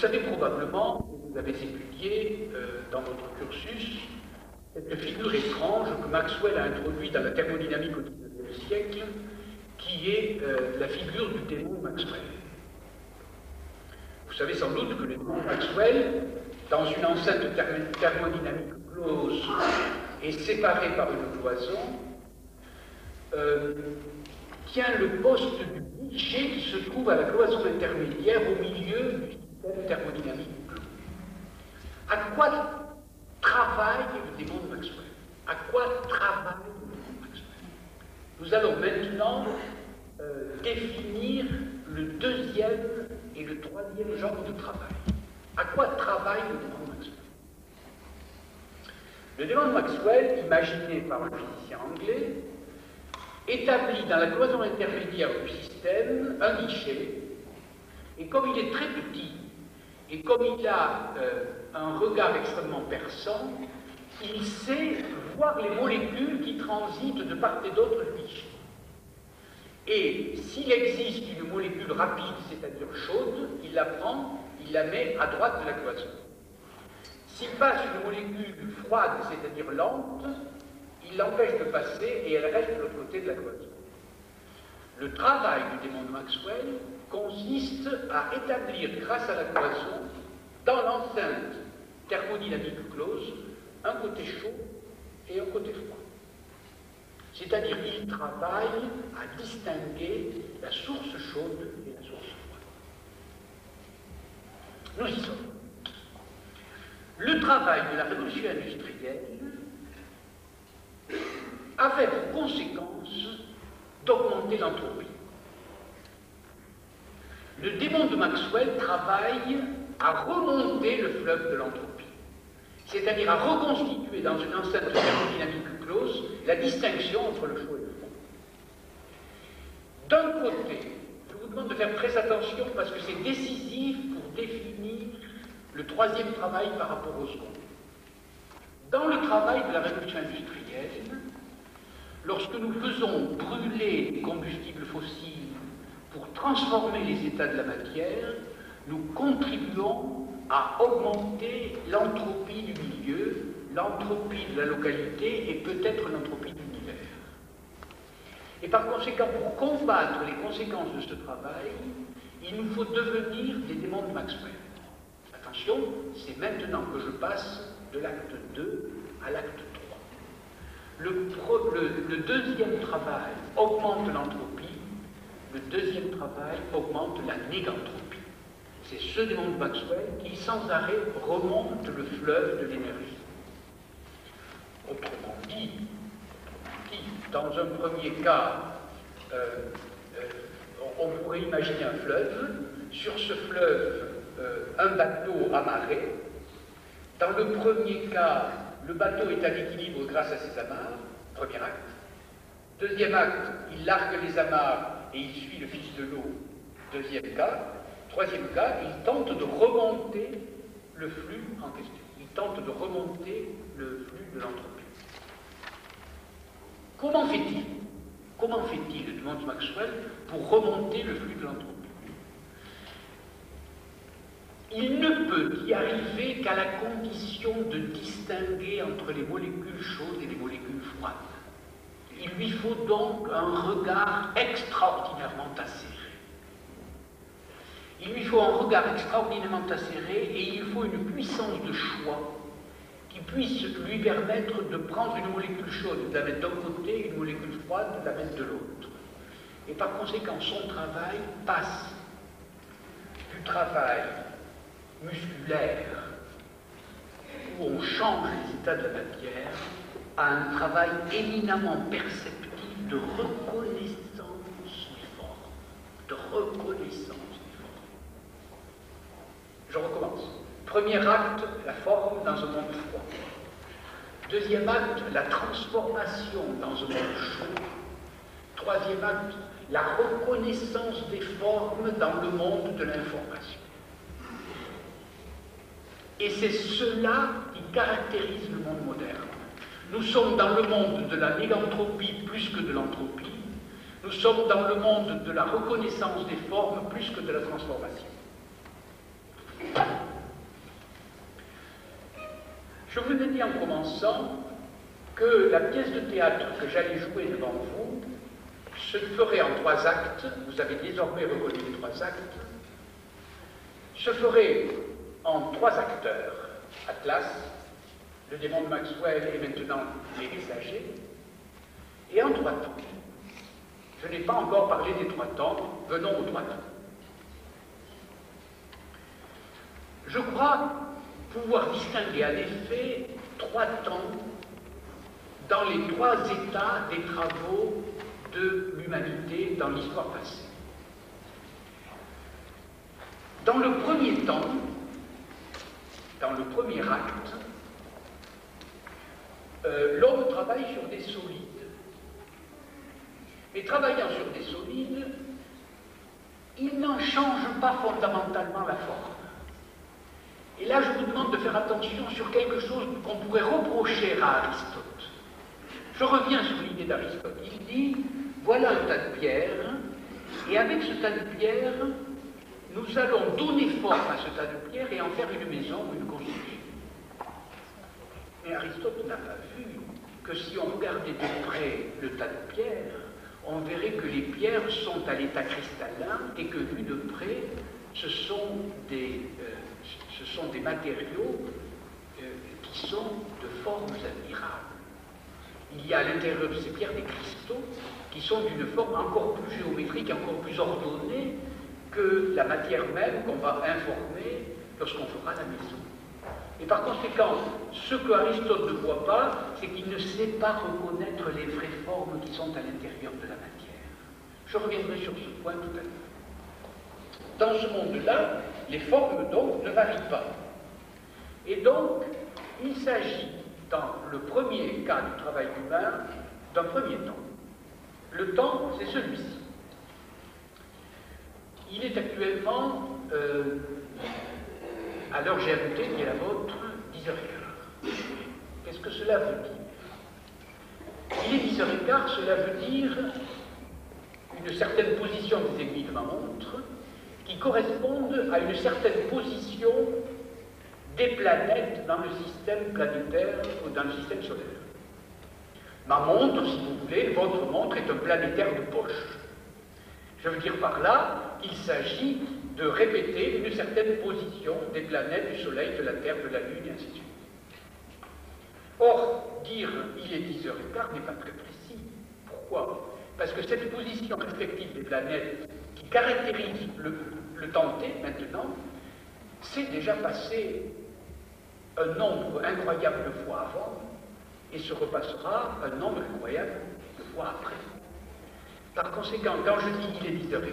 savez probablement, vous avez étudié dans votre cursus, cette figure étrange que Maxwell a introduite dans la thermodynamique au XIXe siècle, qui est la figure du démon Maxwell. Vous savez sans doute que le démon Maxwell, dans une enceinte thermodynamique close et séparée par une cloison, tient le poste du guichet qui se trouve à la cloison intermédiaire au milieu du système thermodynamique clos. À quoi travaille le démon de Maxwell? À quoi travaille le démon de Maxwell? Nous allons maintenant définir le deuxième et le troisième genre de travail. À quoi travaille le démon de Maxwell? Le démon de Maxwell, imaginé par un physicien anglais, établit dans la cloison intermédiaire du système un guichet, et comme il est très petit, et comme il a un regard extrêmement perçant, il sait voir les molécules qui transitent de part et d'autre du guichet. Et s'il existe une molécule rapide, c'est-à-dire chaude, il la prend, il la met à droite de la cloison. S'il passe une molécule froide, c'est-à-dire lente, il l'empêche de passer et elle reste de l'autre côté de la cloison. Le travail du démon de Maxwell consiste à établir, grâce à la cloison, dans l'enceinte thermodynamique close, un côté chaud et un côté froid. C'est-à-dire qu'il travaille à distinguer la source chaude et la source froide. Nous y sommes. Le travail de la révolution industrielle avait pour conséquence d'augmenter l'entropie. Le démon de Maxwell travaille à remonter le fleuve de l'entropie, c'est-à-dire à reconstituer dans une enceinte thermodynamique close la distinction entre le chaud et le froid. D'un côté, je vous demande de faire très attention parce que c'est décisif pour définir le troisième travail par rapport au second. Dans le travail de la révolution industrielle, lorsque nous faisons brûler les combustibles fossiles pour transformer les états de la matière, nous contribuons à augmenter l'entropie du milieu, l'entropie de la localité et peut-être l'entropie de l'univers. Et par conséquent, pour combattre les conséquences de ce travail, il nous faut devenir des démons de Maxwell. Attention, c'est maintenant que je passe de l'acte 2 à l'acte 3. Le deuxième travail augmente l'entropie, le deuxième travail augmente la négantropie. C'est ce démon de Maxwell qui sans arrêt remonte le fleuve de l'énergie. Autrement dit, dans un premier cas, on pourrait imaginer un fleuve, sur ce fleuve, un bateau amarré. Dans le premier cas, le bateau est à l'équilibre grâce à ses amarres, premier acte. Deuxième acte, il largue les amarres et il suit le fils de l'eau, deuxième cas. Troisième cas, il tente de remonter le flux en question. Il tente de remonter le flux de l'entropie. Comment fait-il? Comment fait-il, le démon de Maxwell, pour remonter le flux de l'entropie? Il ne peut y arriver qu'à la condition de distinguer entre les molécules chaudes et les molécules froides. Il lui faut donc un regard extraordinairement acéré. Il lui faut un regard extraordinairement acéré et il faut une puissance de choix qui puisse lui permettre de prendre une molécule chaude, de la mettre d'un côté, une molécule froide, de la mettre de l'autre. Et par conséquent, son travail passe du travail musculaire, où on change les états de la matière, à un travail éminemment perceptif de reconnaissance des formes. De reconnaissance des formes. Je recommence. Premier acte, la forme dans un monde froid. Deuxième acte, la transformation dans un monde chaud. Troisième acte, la reconnaissance des formes dans le monde de l'information. Et c'est cela qui caractérise le monde moderne. Nous sommes dans le monde de la négantropie plus que de l'entropie. Nous sommes dans le monde de la reconnaissance des formes plus que de la transformation. vous ai dit en commençant que la pièce de théâtre que j'allais jouer devant vous se ferait en 3 actes, vous avez désormais reconnu les 3 actes, se ferait en 3 acteurs, Atlas, le démon de Maxwell et maintenant les messagers, et en 3 temps. Je n'ai pas encore parlé des 3 temps, venons aux 3 temps. Je crois pouvoir distinguer en effet 3 temps dans les 3 états des travaux de l'humanité dans l'histoire passée. Dans le premier temps, dans le premier acte, l'homme travaille sur des solides. Mais travaillant sur des solides, il n'en change pas fondamentalement la forme. Et là, je vous demande de faire attention sur quelque chose qu'on pourrait reprocher à Aristote. Je reviens sur l'idée d'Aristote. Il dit, voilà un tas de pierres, et avec ce tas de pierres, nous allons donner forme à ce tas de pierres et en faire une maison ou une construction. Mais Aristote n'a pas vu que si on regardait de près le tas de pierres, on verrait que les pierres sont à l'état cristallin et que, vu de près, ce sont des matériaux qui sont de formes admirables. Il y a à l'intérieur de ces pierres des cristaux qui sont d'une forme encore plus géométrique, encore plus ordonnée que la matière même qu'on va informer lorsqu'on fera la maison. Et par conséquent, ce que Aristote ne voit pas, c'est qu'il ne sait pas reconnaître les vraies formes qui sont à l'intérieur de la matière. Je reviendrai sur ce point tout à l'heure. Dans ce monde-là, les formes donc ne varient pas. Et donc, il s'agit, dans le premier cas du travail humain, d'un premier temps. Le temps, c'est celui-ci. Il est actuellement, à l'heure j'ai ajouté, qui est la vôtre, 10h15. Qu'est-ce que cela veut dire? Il est 10h15, cela veut dire une certaine position des aiguilles de ma montre qui correspondent à une certaine position des planètes dans le système planétaire ou dans le système solaire. Ma montre, si vous voulez, votre montre est un planétaire de poche. Je veux dire par là qu'il s'agit de répéter une certaine position des planètes, du Soleil, de la Terre, de la Lune, et ainsi de suite. Or, dire il est 10h15 n'est pas très précis. Pourquoi? Parce que cette position respective des planètes qui caractérise le temps T maintenant, s'est déjà passé un nombre incroyable de fois avant et se repassera un nombre incroyable de fois après. Par conséquent, quand je dis il est 10h15,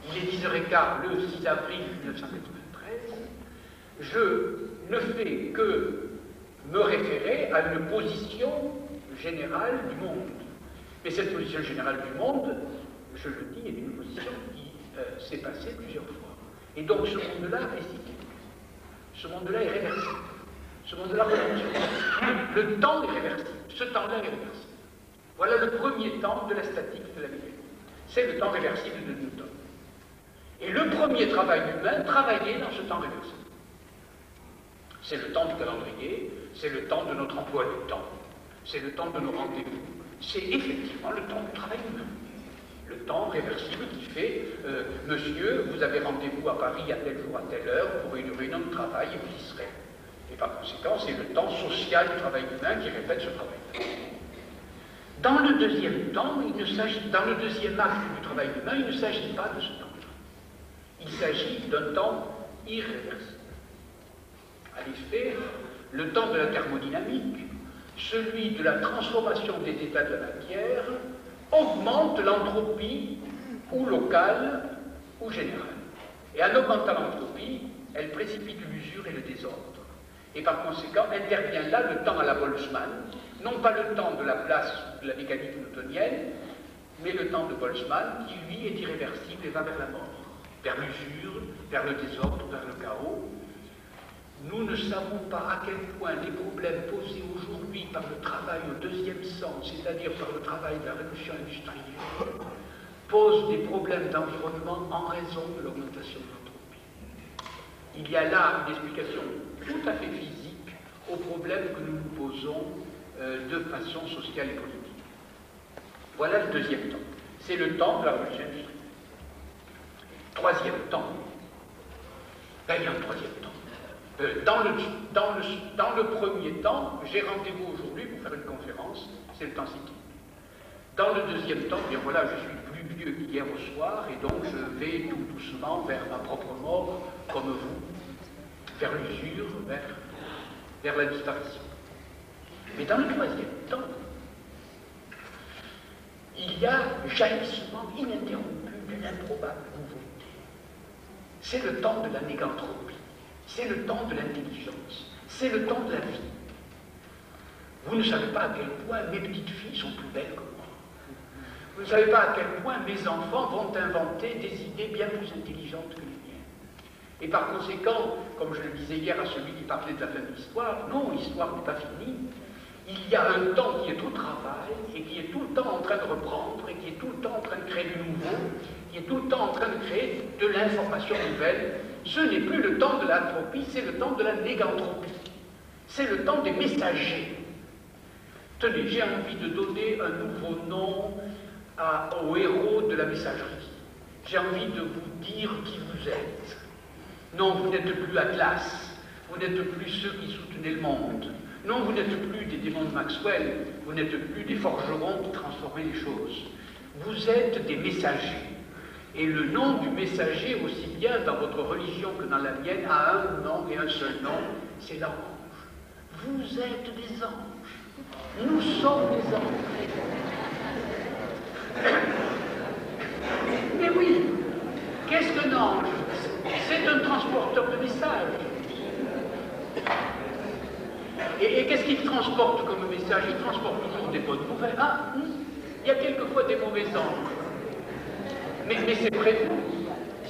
il est 10h15 le 6 avril 1993, je ne fais que me référer à une position générale du monde. Mais cette position générale du monde, je le dis, est une position qui s'est passée plusieurs fois. Et donc ce monde-là est cyclique. Ce monde-là est réversible. Ce monde-là remonte. Le temps est réversible. Ce temps-là est réversible. Voilà le premier temps de la statique de la mécanique. C'est le temps réversible de Newton. Et le premier travail humain, travailler dans ce temps réversible. C'est le temps du calendrier, c'est le temps de notre emploi du temps, c'est le temps de nos rendez-vous, c'est effectivement le temps du travail humain. Le temps réversible qui fait monsieur, vous avez rendez-vous à Paris à tel jour, à telle heure, pour une réunion de travail, et vous y serez. Et par conséquent, c'est le temps social du travail humain qui répète ce travail. Dans le deuxième temps, dans le deuxième acte du travail humain, il ne s'agit pas de ce temps-là. Il s'agit d'un temps irréversible. En effet, le temps de la thermodynamique, celui de la transformation des états de la matière, augmente l'entropie ou locale ou générale. Et en augmentant l'entropie, elle précipite l'usure et le désordre. Et par conséquent, intervient là le temps à la Boltzmann, non pas le temps de la place de la mécanique newtonienne, mais le temps de Boltzmann qui, lui, est irréversible et va vers la mort, vers l'usure, vers le désordre, vers le chaos. Nous ne savons pas à quel point les problèmes posés aujourd'hui par le travail au deuxième sens, c'est-à-dire par le travail de la révolution industrielle, posent des problèmes d'environnement en raison de l'augmentation de l'entropie. Il y a là une explication tout à fait physique aux problèmes que nous nous posons de façon sociale et politique. Voilà le deuxième temps. C'est le temps de la révolution industrielle. Troisième temps. Il y a un troisième temps. Dans le premier temps, j'ai rendez-vous aujourd'hui pour faire une conférence, c'est le temps cyclique. Dans le deuxième temps, bien voilà, je suis plus vieux qu'hier au soir, et donc je vais tout doucement vers ma propre mort, comme vous, vers l'usure, vers la disparition. Mais dans le troisième temps, il y a jaillissement ininterrompu d'une improbable nouveauté. C'est le temps de la négantropie, c'est le temps de l'intelligence, c'est le temps de la vie. Vous ne savez pas à quel point mes petites filles sont plus belles que moi. Vous ne savez pas à quel point mes enfants vont inventer des idées bien plus intelligentes que les miennes. Et par conséquent, comme je le disais hier à celui qui parlait de la fin de l'histoire, non, l'histoire n'est pas finie. Il y a un temps qui est au travail et qui est tout le temps en train de reprendre et qui est tout le temps en train de créer du nouveau, qui est tout le temps en train de créer de l'information nouvelle. Ce n'est plus le temps de l'anthropie, c'est le temps de la négantropie. C'est le temps des messagers. Tenez, j'ai envie de donner un nouveau nom aux héros de la messagerie. J'ai envie de vous dire qui vous êtes. Non, vous n'êtes plus Atlas, vous n'êtes plus ceux qui soutenaient le monde. Non, vous n'êtes plus des démons de Maxwell, vous n'êtes plus des forgerons qui transformaient les choses. Vous êtes des messagers. Et le nom du messager, aussi bien dans votre religion que dans la mienne, a un nom et un seul nom, c'est l'ange. Vous êtes des anges. Nous sommes des anges. Mais oui, qu'est-ce qu'un ange? C'est un transporteur de messages. Et qu'est-ce qu'il transporte comme message? Il transporte toujours des bonnes nouvelles. Ah, il y a quelquefois des mauvais anges. Mais c'est prévu.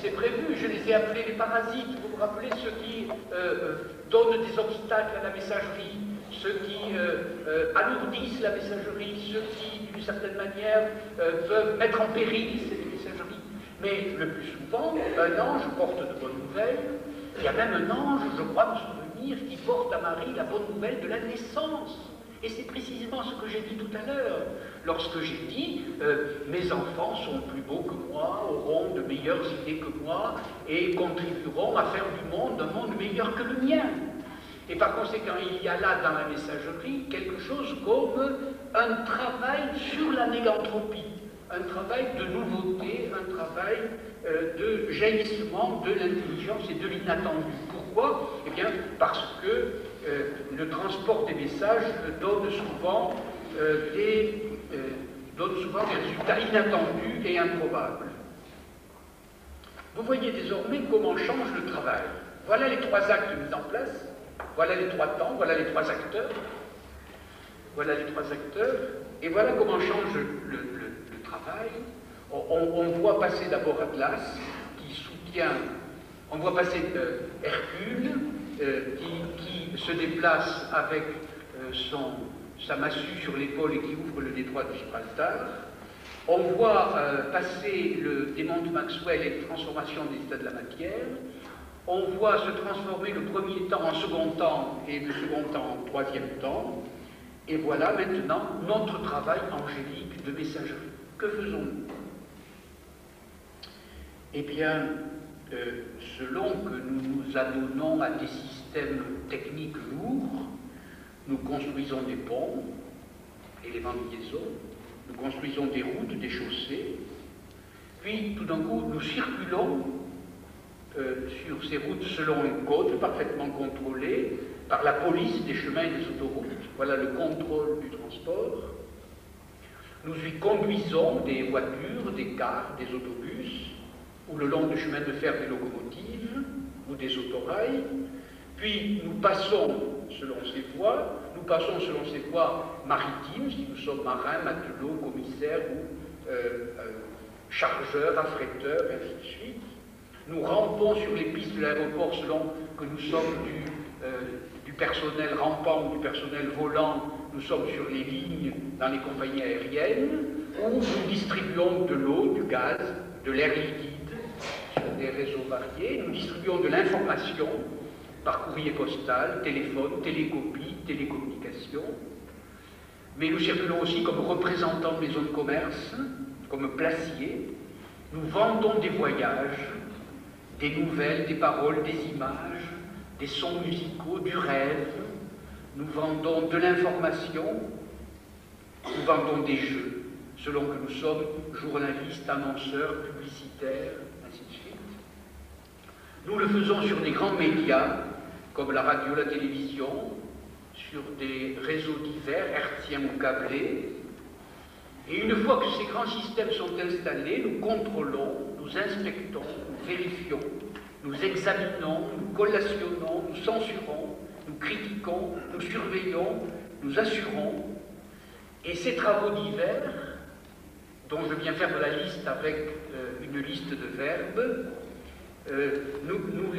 C'est prévu. Je les ai appelés les parasites. Vous vous rappelez ceux qui donnent des obstacles à la messagerie, ceux qui alourdissent la messagerie, ceux qui, d'une certaine manière, peuvent mettre en péril cette messagerie. Mais le plus souvent, un ange porte de bonnes nouvelles. Il y a même un ange, je crois me souvenir, qui porte à Marie la bonne nouvelle de la naissance. Et c'est précisément ce que j'ai dit tout à l'heure, lorsque j'ai dit mes enfants sont plus beaux que moi, auront de meilleures idées que moi, et contribueront à faire du monde un monde meilleur que le mien. Et par conséquent, il y a là dans la messagerie quelque chose comme un travail sur la négantropie, un travail de nouveauté, un travail de jaillissement de l'intelligence et de l'inattendu. Pourquoi? Eh bien, parce que le transport des messages donne souvent des résultats inattendus et improbables. Vous voyez désormais comment change le travail. Voilà les trois actes mis en place, voilà les trois temps, voilà les trois acteurs. Voilà les trois acteurs, et voilà comment change le travail. On voit passer d'abord Atlas, qui soutient, on voit passer Hercule, qui se déplace avec sa massue sur l'épaule et qui ouvre le détroit de Gibraltar. On voit passer le démon de Maxwell et la transformation des états de la matière. On voit se transformer le premier temps en second temps et le second temps en troisième temps. Et voilà maintenant notre travail angélique de messagerie. Que faisons-nous? Eh bien, selon que nous nous adonnons à des systèmes techniques lourds, nous construisons des ponts, éléments de liaison, nous construisons des routes, des chaussées, puis tout d'un coup nous circulons sur ces routes selon un code parfaitement contrôlé par la police des chemins et des autoroutes. Voilà le contrôle du transport. Nous y conduisons des voitures, des cars, des autobus, ou le long du chemin de fer des locomotives, ou des autorails. Puis nous passons selon ces voies, maritimes, si nous sommes marins, matelots, commissaires ou chargeurs, affréteurs, et ainsi de suite. Nous rampons sur les pistes de l'aéroport selon que nous sommes du personnel rampant ou du personnel volant, nous sommes sur les lignes dans les compagnies aériennes, où nous distribuons de l'eau, du gaz, de l'air liquide, sur des réseaux variés, nous distribuons de l'information par courrier postal, téléphone, télécopie, télécommunication. Mais nous circulons aussi comme représentants des zones de commerce, comme placiers. Nous vendons des voyages, des nouvelles, des paroles, des images, des sons musicaux, du rêve. Nous vendons de l'information, nous vendons des jeux, selon que nous sommes journalistes, annonceurs, publicitaires, ainsi de suite. Nous le faisons sur des grands médias, comme la radio, la télévision, sur des réseaux divers, hertziens ou câblés. Et une fois que ces grands systèmes sont installés, nous contrôlons, nous inspectons, nous vérifions, nous examinons, nous collationnons, nous censurons, nous critiquons, nous surveillons, nous assurons. Et ces travaux divers, dont je viens faire de la liste avec une liste de verbes, nous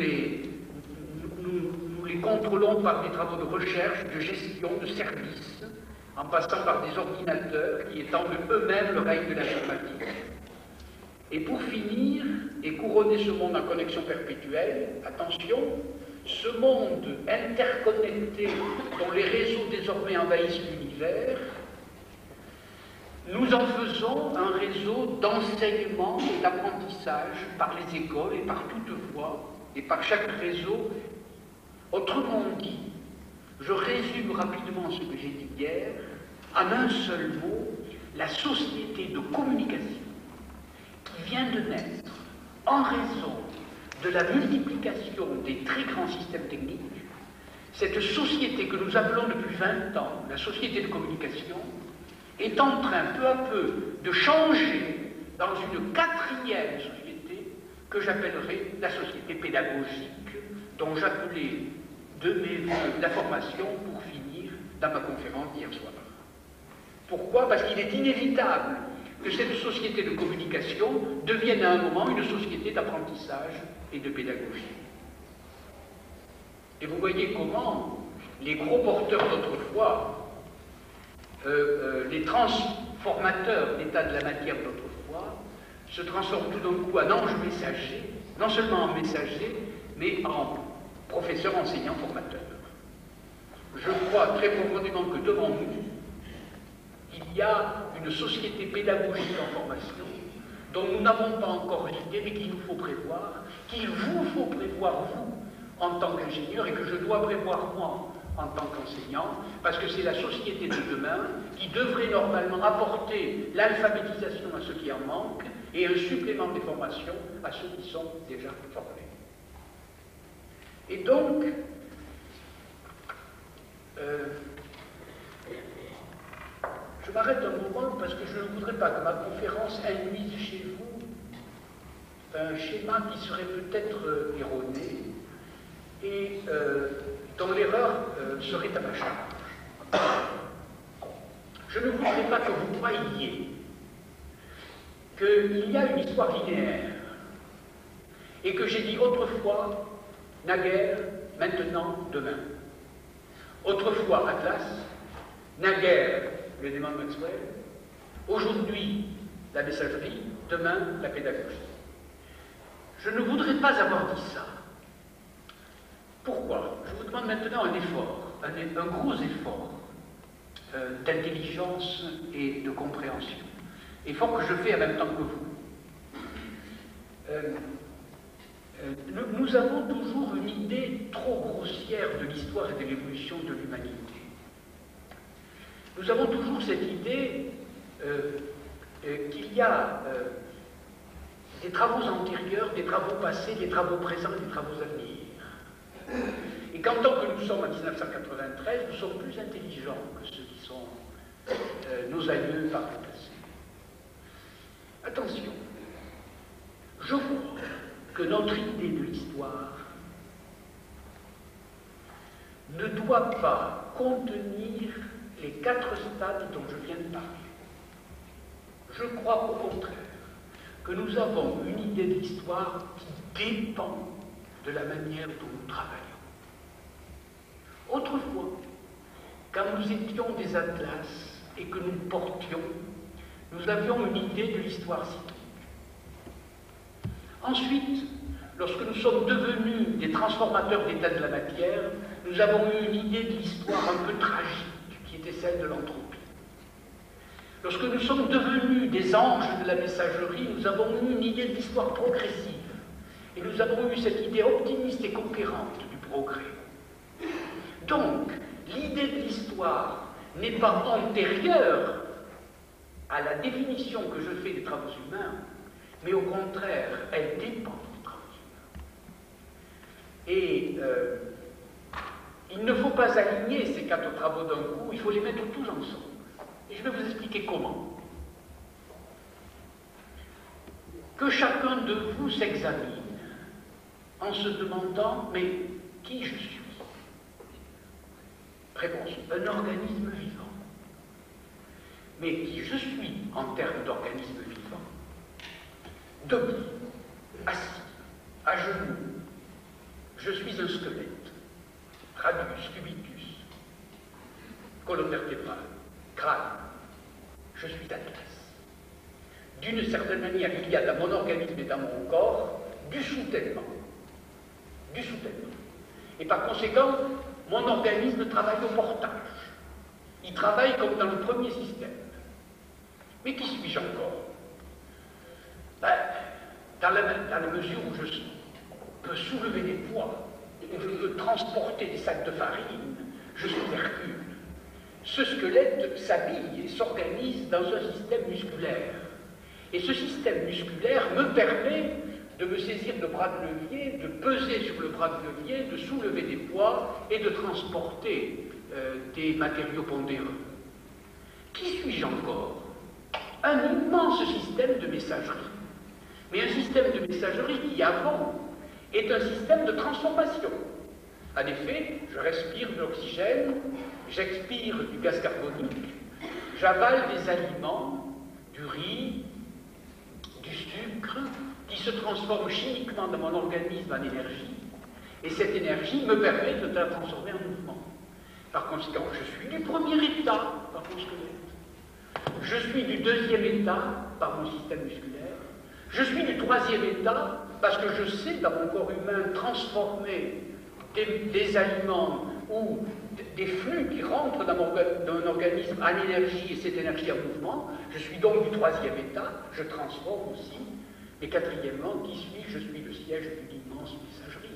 les contrôlons par des travaux de recherche, de gestion, de service, en passant par des ordinateurs qui étendent eux-mêmes le règne de l'informatique. Et pour finir, et couronner ce monde en connexion perpétuelle, attention, ce monde interconnecté dont les réseaux désormais envahissent l'univers, nous en faisons un réseau d'enseignement et d'apprentissage par les écoles et par toute voie et par chaque réseau. Autrement dit, je résume rapidement ce que j'ai dit hier en un seul mot, la société de communication qui vient de naître en raison de la multiplication des très grands systèmes techniques. Cette société que nous appelons depuis 20 ans la société de communication est en train peu à peu de changer dans une quatrième société que j'appellerai la société pédagogique, dont j'appelais de mes voeux d'information pour finir dans ma conférence d'hier soir. Pourquoi? Parce qu'il est inévitable que cette société de communication devienne à un moment une société d'apprentissage et de pédagogie. Et vous voyez comment les gros porteurs d'autrefois, les transformateurs d'état de la matière d'autrefois, se transforment tout d'un coup en anges messagers, non seulement en messagers, mais en professeurs, enseignants, formateurs. Je crois très profondément que devant nous, il y a une société pédagogique en formation dont nous n'avons pas encore l'idée, mais qu'il nous faut prévoir, qu'il vous faut prévoir, vous, en tant qu'ingénieur, et que je dois prévoir, moi, en tant qu'enseignant, parce que c'est la société de demain qui devrait normalement apporter l'alphabétisation à ceux qui en manquent et un supplément de formation à ceux qui sont déjà formés. Et donc, je m'arrête un moment parce que je ne voudrais pas que ma conférence induise chez vous un schéma qui serait peut-être erroné et dont l'erreur serait à ma charge. Je ne voudrais pas que vous croyiez qu'il y a une histoire linéaire et que j'ai dit autrefois, naguère, maintenant, demain. Autrefois, Atlas, naguère, le démon de Maxwell, aujourd'hui, la messagerie, demain, la pédagogie. Je ne voudrais pas avoir dit ça. Pourquoi? Je vous demande maintenant un effort, un gros effort d'intelligence et de compréhension. Effort que je fais en même temps que vous. Nous avons toujours une idée trop grossière de l'histoire et de l'évolution de l'humanité. Nous avons toujours cette idée qu'il y a des travaux antérieurs, des travaux passés, des travaux présents, des travaux à venir. Et qu'en tant que nous sommes en 1993, nous sommes plus intelligents que ceux qui sont nos aïeux par le passé. Attention, je crois que notre idée de l'histoire ne doit pas contenir les 4 stades dont je viens de parler. Je crois au contraire que nous avons une idée de l'histoire qui dépend de la manière dont nous travaillons. Autrefois, quand nous étions des atlas et que nous portions, nous avions une idée de l'histoire cyclique. Ensuite, lorsque nous sommes devenus des transformateurs d'état de la matière, nous avons eu une idée de l'histoire un peu tragique, qui était celle de l'entropie. Lorsque nous sommes devenus des anges de la messagerie, nous avons eu une idée de l'histoire progressive. Et nous avons eu cette idée optimiste et conquérante du progrès. Donc, l'idée de l'histoire n'est pas antérieure à la définition que je fais des travaux humains, mais au contraire, elle dépend des travaux humains. Et il ne faut pas aligner ces 4 travaux d'un coup, il faut les mettre tous ensemble. Et je vais vous expliquer comment. Que chacun de vous s'examine en se demandant, mais qui je suis? Réponse, un organisme vivant. Mais qui je suis en termes d'organisme vivant? Debout, assis, à genoux. Je suis un squelette, radius, cubitus, colonne vertébrale, crâne. Je suis Atlas. D'une certaine manière, il y a dans mon organisme et dans mon corps du soutènement. Du soutènement. Et par conséquent, mon organisme travaille au portage. Il travaille comme dans le premier système. Mais qui suis-je encore? Dans la mesure où je peux soulever des poids, où je peux transporter des sacs de farine, je suis Hercule. Ce squelette s'habille et s'organise dans un système musculaire. Et ce système musculaire me permet de me saisir le bras de levier, de peser sur le bras de levier, de soulever des poids et de transporter des matériaux pondéreux. Qui suis-je encore? Un immense système de messagerie. Mais un système de messagerie qui, avant, est un système de transformation. En effet, je respire de l'oxygène, j'expire du gaz carbonique, j'avale des aliments, du riz, du sucre, qui se transforment chimiquement dans mon organisme en énergie, et cette énergie me permet de la transformer en mouvement. Par conséquent, je suis du premier état par mon squelette. Je suis du deuxième état par mon système musculaire. Je suis du troisième état parce que je sais dans mon corps humain transformer des aliments ou des flux qui rentrent dans mon organisme en énergie et cette énergie en mouvement. Je suis donc du troisième état, je transforme aussi. Et quatrièmement, qui suis-je? Je suis le siège d'une immense messagerie.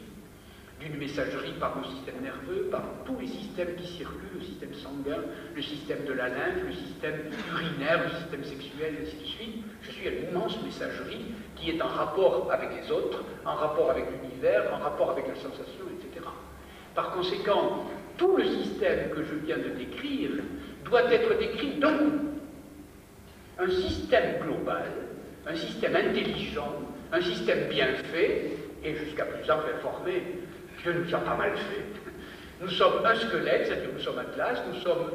D'une messagerie par mon système nerveux, par tous les systèmes qui circulent, le système sanguin, le système de la lymphe, le système urinaire, le système sexuel, et ainsi de suite. Je suis une immense messagerie qui est en rapport avec les autres, en rapport avec l'univers, en rapport avec la sensation, etc. Par conséquent, tout le système que je viens de décrire doit être décrit d'un coup. Un système global, un système intelligent, un système bien fait, et jusqu'à présent bien formé. Dieu nous a pas mal fait. Nous sommes un squelette, c'est-à-dire nous sommes Atlas, nous sommes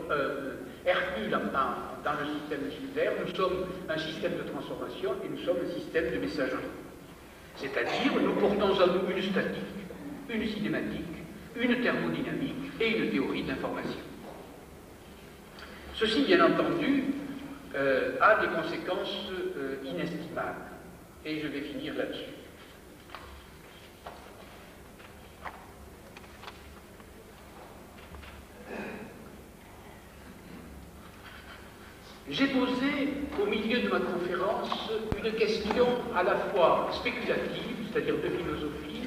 Hercule dans le système musculaire, nous sommes un système de transformation et nous sommes un système de messagerie. C'est-à-dire, nous portons en nous une statique, une cinématique, une thermodynamique et une théorie d'information. Ceci, bien entendu, a des conséquences inestimables. Et je vais finir là-dessus. J'ai posé au milieu de ma conférence une question à la fois spéculative, c'est-à-dire de philosophie,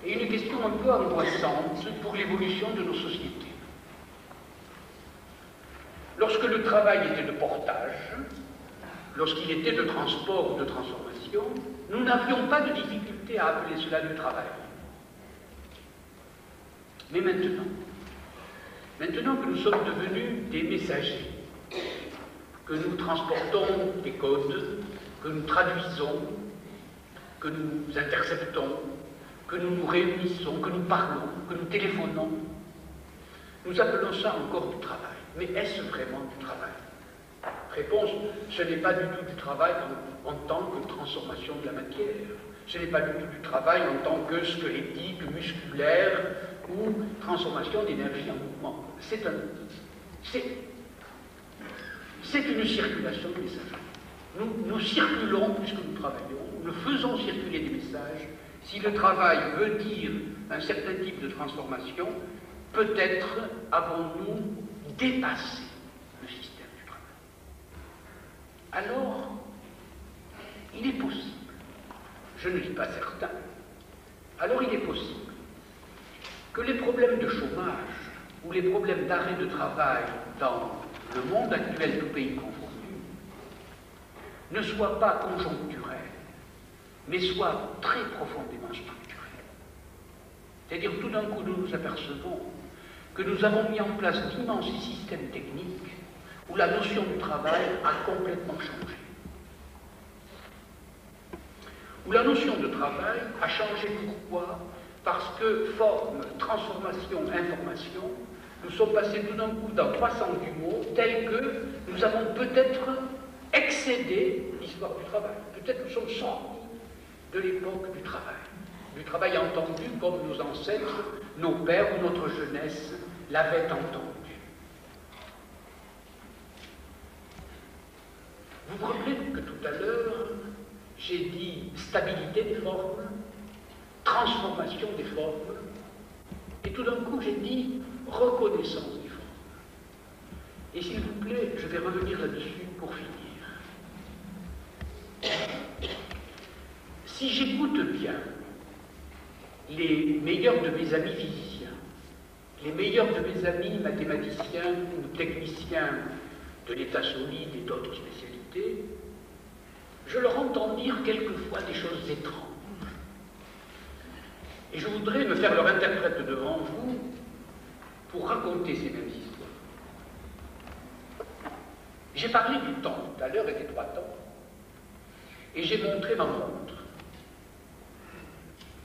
et une question un peu angoissante pour l'évolution de nos sociétés. Lorsque le travail était de portage, lorsqu'il était de transport ou de transformation, nous n'avions pas de difficulté à appeler cela du travail. Mais maintenant que nous sommes devenus des messagers, que nous transportons des codes, que nous traduisons, que nous interceptons, que nous nous réunissons, que nous parlons, que nous téléphonons, nous appelons ça encore du travail. Mais est-ce vraiment du travail? Réponse, ce n'est pas du tout du travail en tant que transformation de la matière. Ce n'est pas du tout du travail en tant que squelettique, musculaire ou transformation d'énergie en mouvement. C'est une circulation de messages. Nous circulons puisque nous travaillons, nous faisons circuler des messages, Si le travail veut dire un certain type de transformation, peut-être avons-nous dépassé le système du travail. Alors, il est possible, je ne dis pas certain, alors il est possible que les problèmes de chômage ou les problèmes d'arrêt de travail dans le monde actuel, tout pays confondu, ne soient pas conjoncturels, mais soient très profondément structurels. C'est-à-dire, tout d'un coup, nous nous apercevons que nous avons mis en place d'immenses systèmes techniques où la notion du travail a complètement changé. Où la notion de travail a changé pourquoi? Parce que forme, transformation, information, nous sommes passés tout d'un coup dans 300 du mot, tel que nous avons peut-être excédé l'histoire du travail. Peut-être nous sommes sortis de l'époque du travail entendu comme nos ancêtres, nos pères ou notre jeunesse l'avaient entendu. Vous vous rappelez que tout à l'heure, j'ai dit stabilité des formes, transformation des formes, et tout d'un coup j'ai dit reconnaissance des formes. Et s'il vous plaît, je vais revenir là-dessus pour finir. Si j'écoute bien les meilleurs de mes amis physiciens, les meilleurs de mes amis mathématiciens ou techniciens de l'état solide et d'autres spécialités, je leur entends dire quelquefois des choses étranges. Et je voudrais me faire leur interprète devant vous pour raconter ces mêmes histoires. J'ai parlé du temps tout à l'heure et des 3 temps. Et j'ai montré ma montre.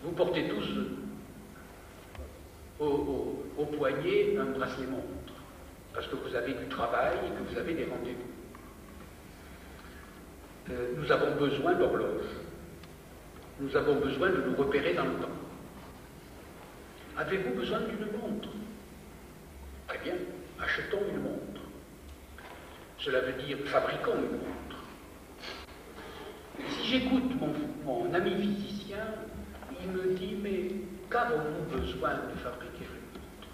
Vous portez tous au poignet un bracelet montre, parce que vous avez du travail et que vous avez des rendez-vous. Nous avons besoin d'horloge. Nous avons besoin de nous repérer dans le temps. Avez-vous besoin d'une montre? Très bien, achetons une montre. Cela veut dire fabriquons une montre. Si j'écoute mon ami physicien, il me dit, mais qu'avons-nous besoin de fabriquer une montre?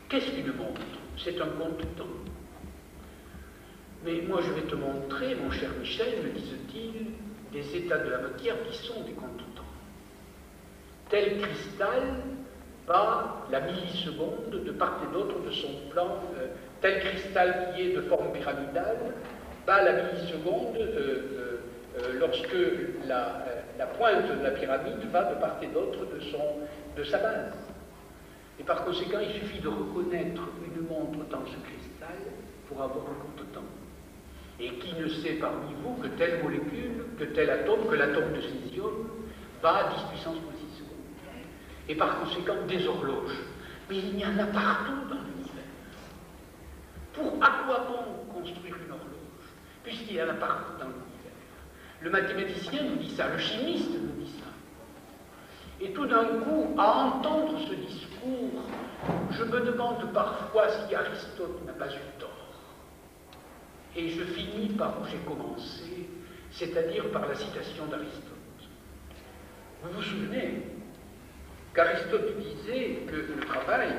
Qu'est-ce qu'une montre? C'est un compte-temps. Mais moi je vais te montrer, mon cher Michel, me disent-ils, des états de la matière qui sont des compte-temps. Tel cristal bat la milliseconde de part et d'autre de son plan, tel cristal qui est de forme pyramidale bat la milliseconde lorsque la pointe de la pyramide va de part et d'autre de sa base. Et par conséquent, il suffit de reconnaître une montre dans ce cristal pour avoir un compte-temps. Et qui ne sait parmi vous que telle molécule, que tel atome, que l'atome de césium bat à 10 puissance moins 6 secondes. Et par conséquent, des horloges. Mais il y en a partout dans l'univers. À quoi bon construire une horloge, puisqu'il y en a partout dans l'univers? Le mathématicien nous dit ça, le chimiste nous dit ça. Et tout d'un coup, à entendre ce discours, je me demande parfois si Aristote n'a pas eu tort. Et je finis par où j'ai commencé, c'est-à-dire par la citation d'Aristote. Vous vous souvenez qu'Aristote disait que le travail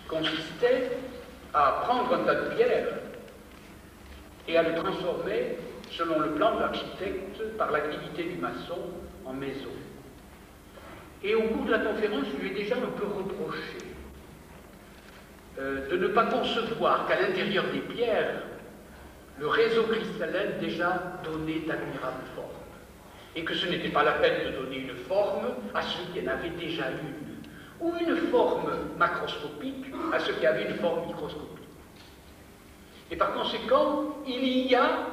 consistait à prendre un tas de pierres et à le transformer, selon le plan de l'architecte, par l'activité du maçon, en maison. Et au cours de la conférence, je lui ai déjà un peu reproché de ne pas concevoir qu'à l'intérieur des pierres, le réseau cristallin déjà donnait d'admirables formes. Et que ce n'était pas la peine de donner une forme à ceux qui en avaient déjà une, ou une forme macroscopique à ceux qui avaient une forme microscopique. Et par conséquent, il y a,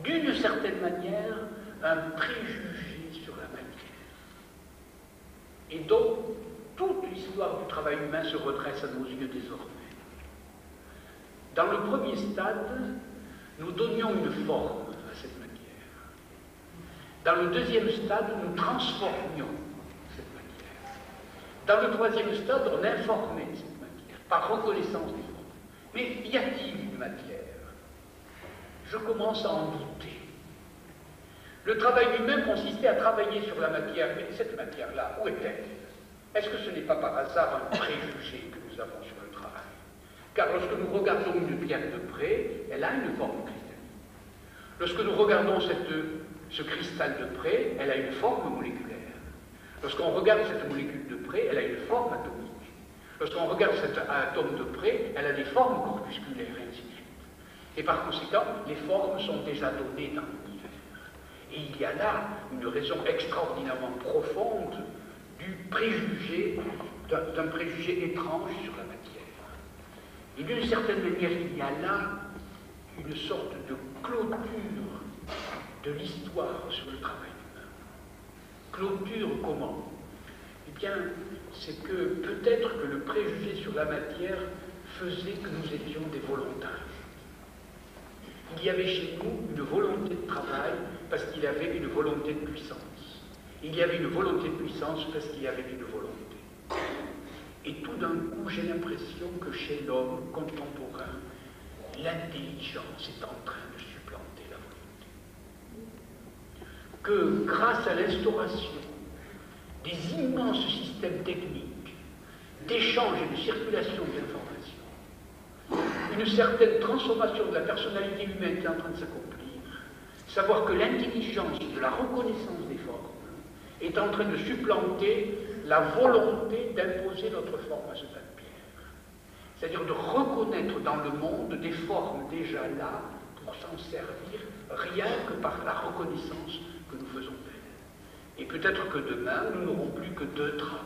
d'une certaine manière, un préjugé sur la matière. Et donc, toute l'histoire du travail humain se redresse à nos yeux désormais. Dans le premier stade, nous donnions une forme à cette matière. Dans le deuxième stade, nous transformions cette matière. Dans le troisième stade, on informait cette matière, par reconnaissance des formes. Mais y a-t-il une matière? Je commence à en douter. Le travail lui-même consistait à travailler sur la matière, mais cette matière-là, où est-elle? Est-ce que ce n'est pas par hasard un préjugé que nous avons sur le travail? Car lorsque nous regardons une pierre de près, elle a une forme cristalline. Lorsque nous regardons ce cristal de près, elle a une forme moléculaire. Lorsqu'on regarde cette molécule de près, elle a une forme atomique. Lorsqu'on regarde cet atome de près, elle a des formes corpusculaires, et ainsi de suite. Et par conséquent, les formes sont déjà données dans l'univers. Et il y a là une raison extraordinairement profonde du préjugé, d'un préjugé étrange sur la matière. Et d'une certaine manière, il y a là une sorte de clôture de l'histoire sur le travail humain. Clôture comment? Eh bien, c'est que peut-être que le préjugé sur la matière faisait que nous étions des volontaires. Il y avait chez nous une volonté de travail parce qu'il y avait une volonté de puissance. Il y avait une volonté de puissance parce qu'il y avait une volonté. Et tout d'un coup, j'ai l'impression que chez l'homme contemporain, l'intelligence est en train de supplanter la volonté. Que grâce à l'instauration des immenses systèmes techniques, d'échange et de circulation d'informations, une certaine transformation de la personnalité humaine est en train de s'accomplir. Savoir que l'intelligence de la reconnaissance des formes est en train de supplanter la volonté d'imposer notre forme à ce tas de pierre. C'est-à-dire de reconnaître dans le monde des formes déjà là pour s'en servir rien que par la reconnaissance que nous faisons d'elles. Et peut-être que demain, nous n'aurons plus que deux travaux.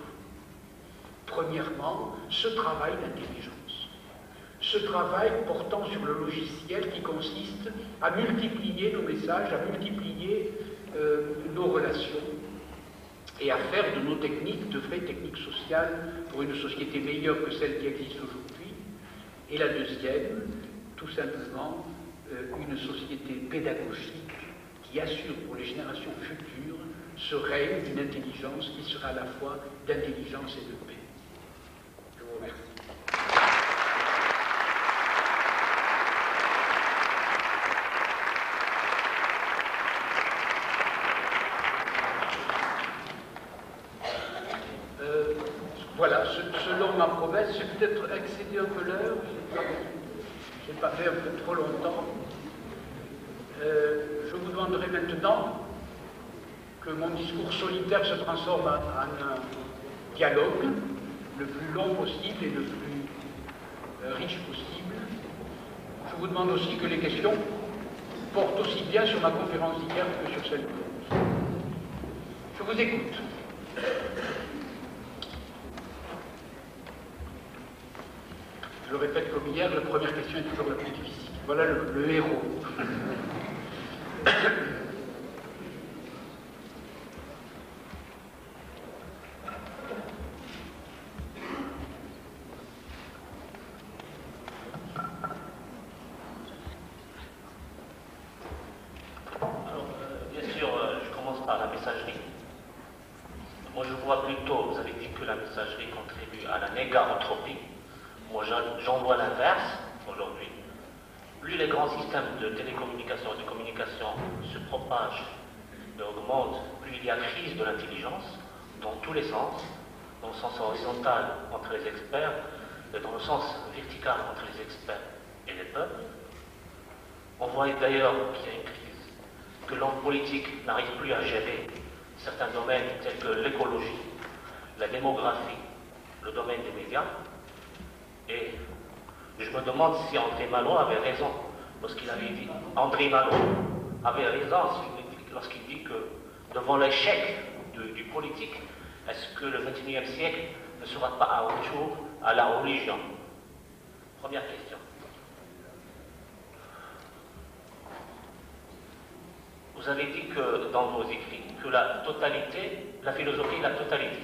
Premièrement, ce travail d'intelligence. Ce travail portant sur le logiciel qui consiste à multiplier nos messages, à multiplier nos relations et à faire de nos techniques de vraies techniques sociales pour une société meilleure que celle qui existe aujourd'hui. Et la deuxième, tout simplement, une société pédagogique qui assure pour les générations futures ce règne d'une intelligence qui sera à la fois d'intelligence et de paix. Je vous remercie. Voilà, selon ma promesse, j'ai peut-être excédé un peu l'heure, je n'ai pas fait un peu trop longtemps. Je vous demanderai maintenant que mon discours solitaire se transforme en un dialogue le plus long possible et le plus riche possible. Je vous demande aussi que les questions portent aussi bien sur ma conférence d'hier que sur celle d'aujourd'hui. Je vous écoute. Je le répète comme hier, la première question est toujours la plus difficile. Voilà le héros. Bien sûr, je commence par la messagerie. Moi, je vois plutôt, vous avez dit que la messagerie contribue à la négarontropie. Moi, j'en vois l'inverse aujourd'hui. Plus les grands systèmes de télécommunication et de communication se propagent et augmentent, plus il y a crise de l'intelligence dans tous les sens, dans le sens horizontal entre les experts et dans le sens vertical entre les experts et les peuples. On voit d'ailleurs qu'il y a une crise, que l'homme politique n'arrive plus à gérer certains domaines tels que l'écologie, la démographie, le domaine des médias. Et je me demande si André Malraux avait raison lorsqu'il avait dit, André Malraux avait raison lorsqu'il dit que devant l'échec du politique, est-ce que le XXIe siècle ne sera pas un retour à la religion? Première question. Vous avez dit que dans vos écrits, que la totalité, la philosophie est la totalité.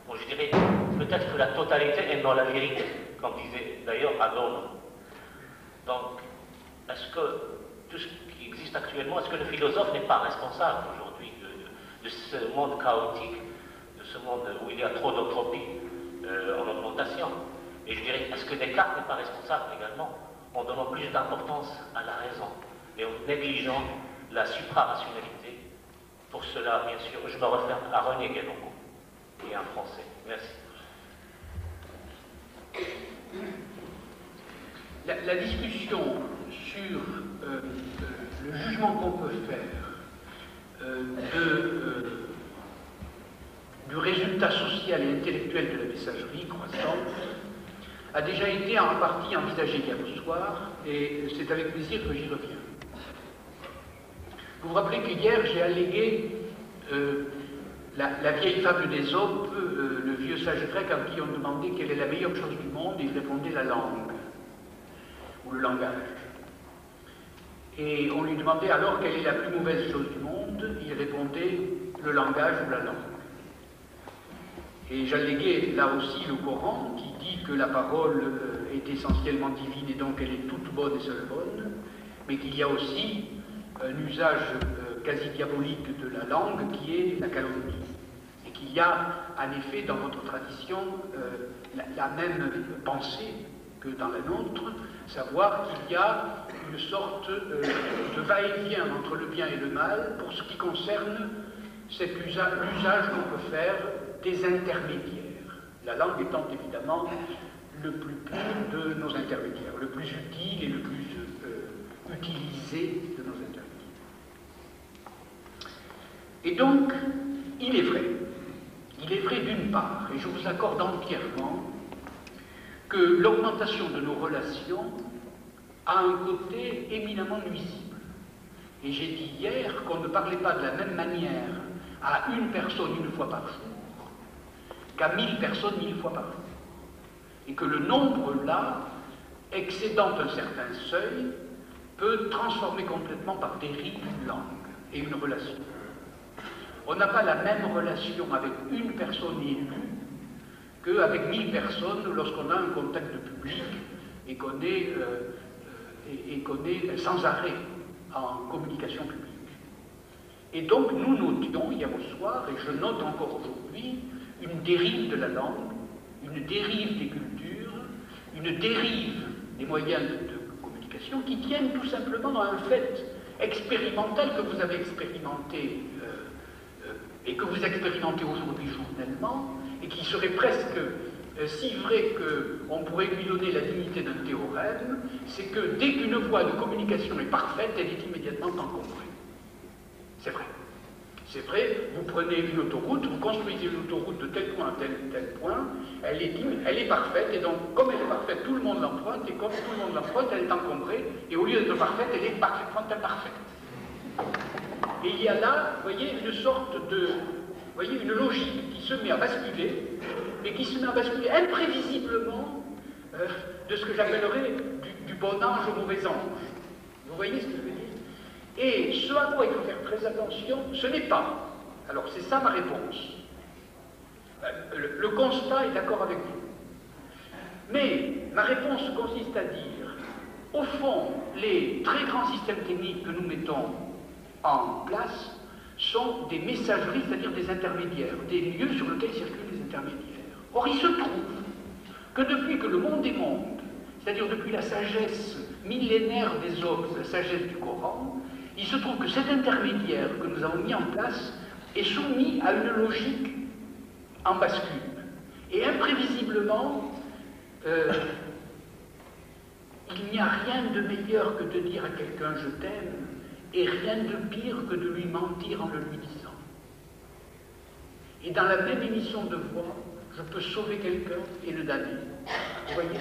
Bon, je dirais peut-être que la totalité est dans la vérité, comme disait d'ailleurs Adorno. Donc, est-ce que tout ce qui existe actuellement, est-ce que le philosophe n'est pas responsable aujourd'hui de ce monde chaotique, de ce monde où il y a trop d'entropie en augmentation? Et je dirais, est-ce que Descartes n'est pas responsable également, en donnant plus d'importance à la raison et en négligeant la suprarationalité Pour cela, bien sûr, je me réfère à René Guénongo et un Français. Merci. La discussion sur le jugement qu'on peut faire du résultat social et intellectuel de la messagerie croissante a déjà été en partie envisagée hier au soir, et c'est avec plaisir que j'y reviens. Vous vous rappelez que hier j'ai allégué la vieille fable d'Ésope, le vieux sage grec à qui on demandait quelle est la meilleure chose du monde, et il répondait la langue, ou le langage. Et on lui demandait alors quelle est la plus mauvaise chose du monde, il répondait le langage ou la langue. Et j'alléguais là aussi le Coran qui dit que la parole est essentiellement divine et donc elle est toute bonne et seule bonne, mais qu'il y a aussi un usage quasi diabolique de la langue qui est la calomnie. Et qu'il y a en effet dans votre tradition la même pensée que dans la nôtre, savoir qu'il y a une sorte de va-et-vient entre le bien et le mal pour ce qui concerne l'usage qu'on peut faire des intermédiaires. La langue étant évidemment le plus pur de nos intermédiaires, le plus utile et le plus utilisé de nos intermédiaires. Et donc, il est vrai d'une part, et je vous accorde entièrement, que l'augmentation de nos relations a un côté éminemment nuisible. Et j'ai dit hier qu'on ne parlait pas de la même manière à une personne une fois par jour qu'à 1000 personnes 1000 fois par jour. Et que le nombre là, excédant un certain seuil, peut transformer complètement par dérive une langue et une relation. On n'a pas la même relation avec une personne élue qu'avec 1000 personnes lorsqu'on a un contact de public et qu'on est sans arrêt en communication publique. Et donc nous notions hier au soir, et je note encore aujourd'hui, une dérive de la langue, une dérive des cultures, une dérive des moyens de communication qui tiennent tout simplement à un fait expérimental que vous avez expérimenté et que vous expérimentez aujourd'hui journellement, et qui serait presque si vrai qu'on pourrait lui donner la dignité d'un théorème, c'est que dès qu'une voie de communication est parfaite, elle est immédiatement encombrée. C'est vrai. C'est vrai, vous prenez une autoroute, vous construisez une autoroute de tel point à tel point, elle est parfaite, et donc comme elle est parfaite, tout le monde l'emprunte, et comme tout le monde l'emprunte, elle est encombrée, et au lieu d'être parfaite, elle est parfaitement imparfaite. Et il y a là, vous voyez, une sorte de, vous voyez, une logique qui se met à basculer, mais qui se met à basculer imprévisiblement de ce que j'appellerais du bon ange au mauvais ange. Vous voyez ce que je veux dire? Et ce à quoi il faut faire très attention, ce n'est pas. Alors c'est ça ma réponse. Le constat est d'accord avec vous. Mais ma réponse consiste à dire, au fond, les très grands systèmes techniques que nous mettons en place sont des messageries, c'est-à-dire des intermédiaires, des lieux sur lesquels circulent les intermédiaires. Or, il se trouve que depuis que le monde est monde, c'est-à-dire depuis la sagesse millénaire des hommes, la sagesse du Coran, il se trouve que cet intermédiaire que nous avons mis en place est soumis à une logique en bascule. Et imprévisiblement, il n'y a rien de meilleur que de dire à quelqu'un « je t'aime » et rien de pire que de lui mentir en le lui disant. Et dans la même émission de voix, je peux sauver quelqu'un et le damner. Vous voyez?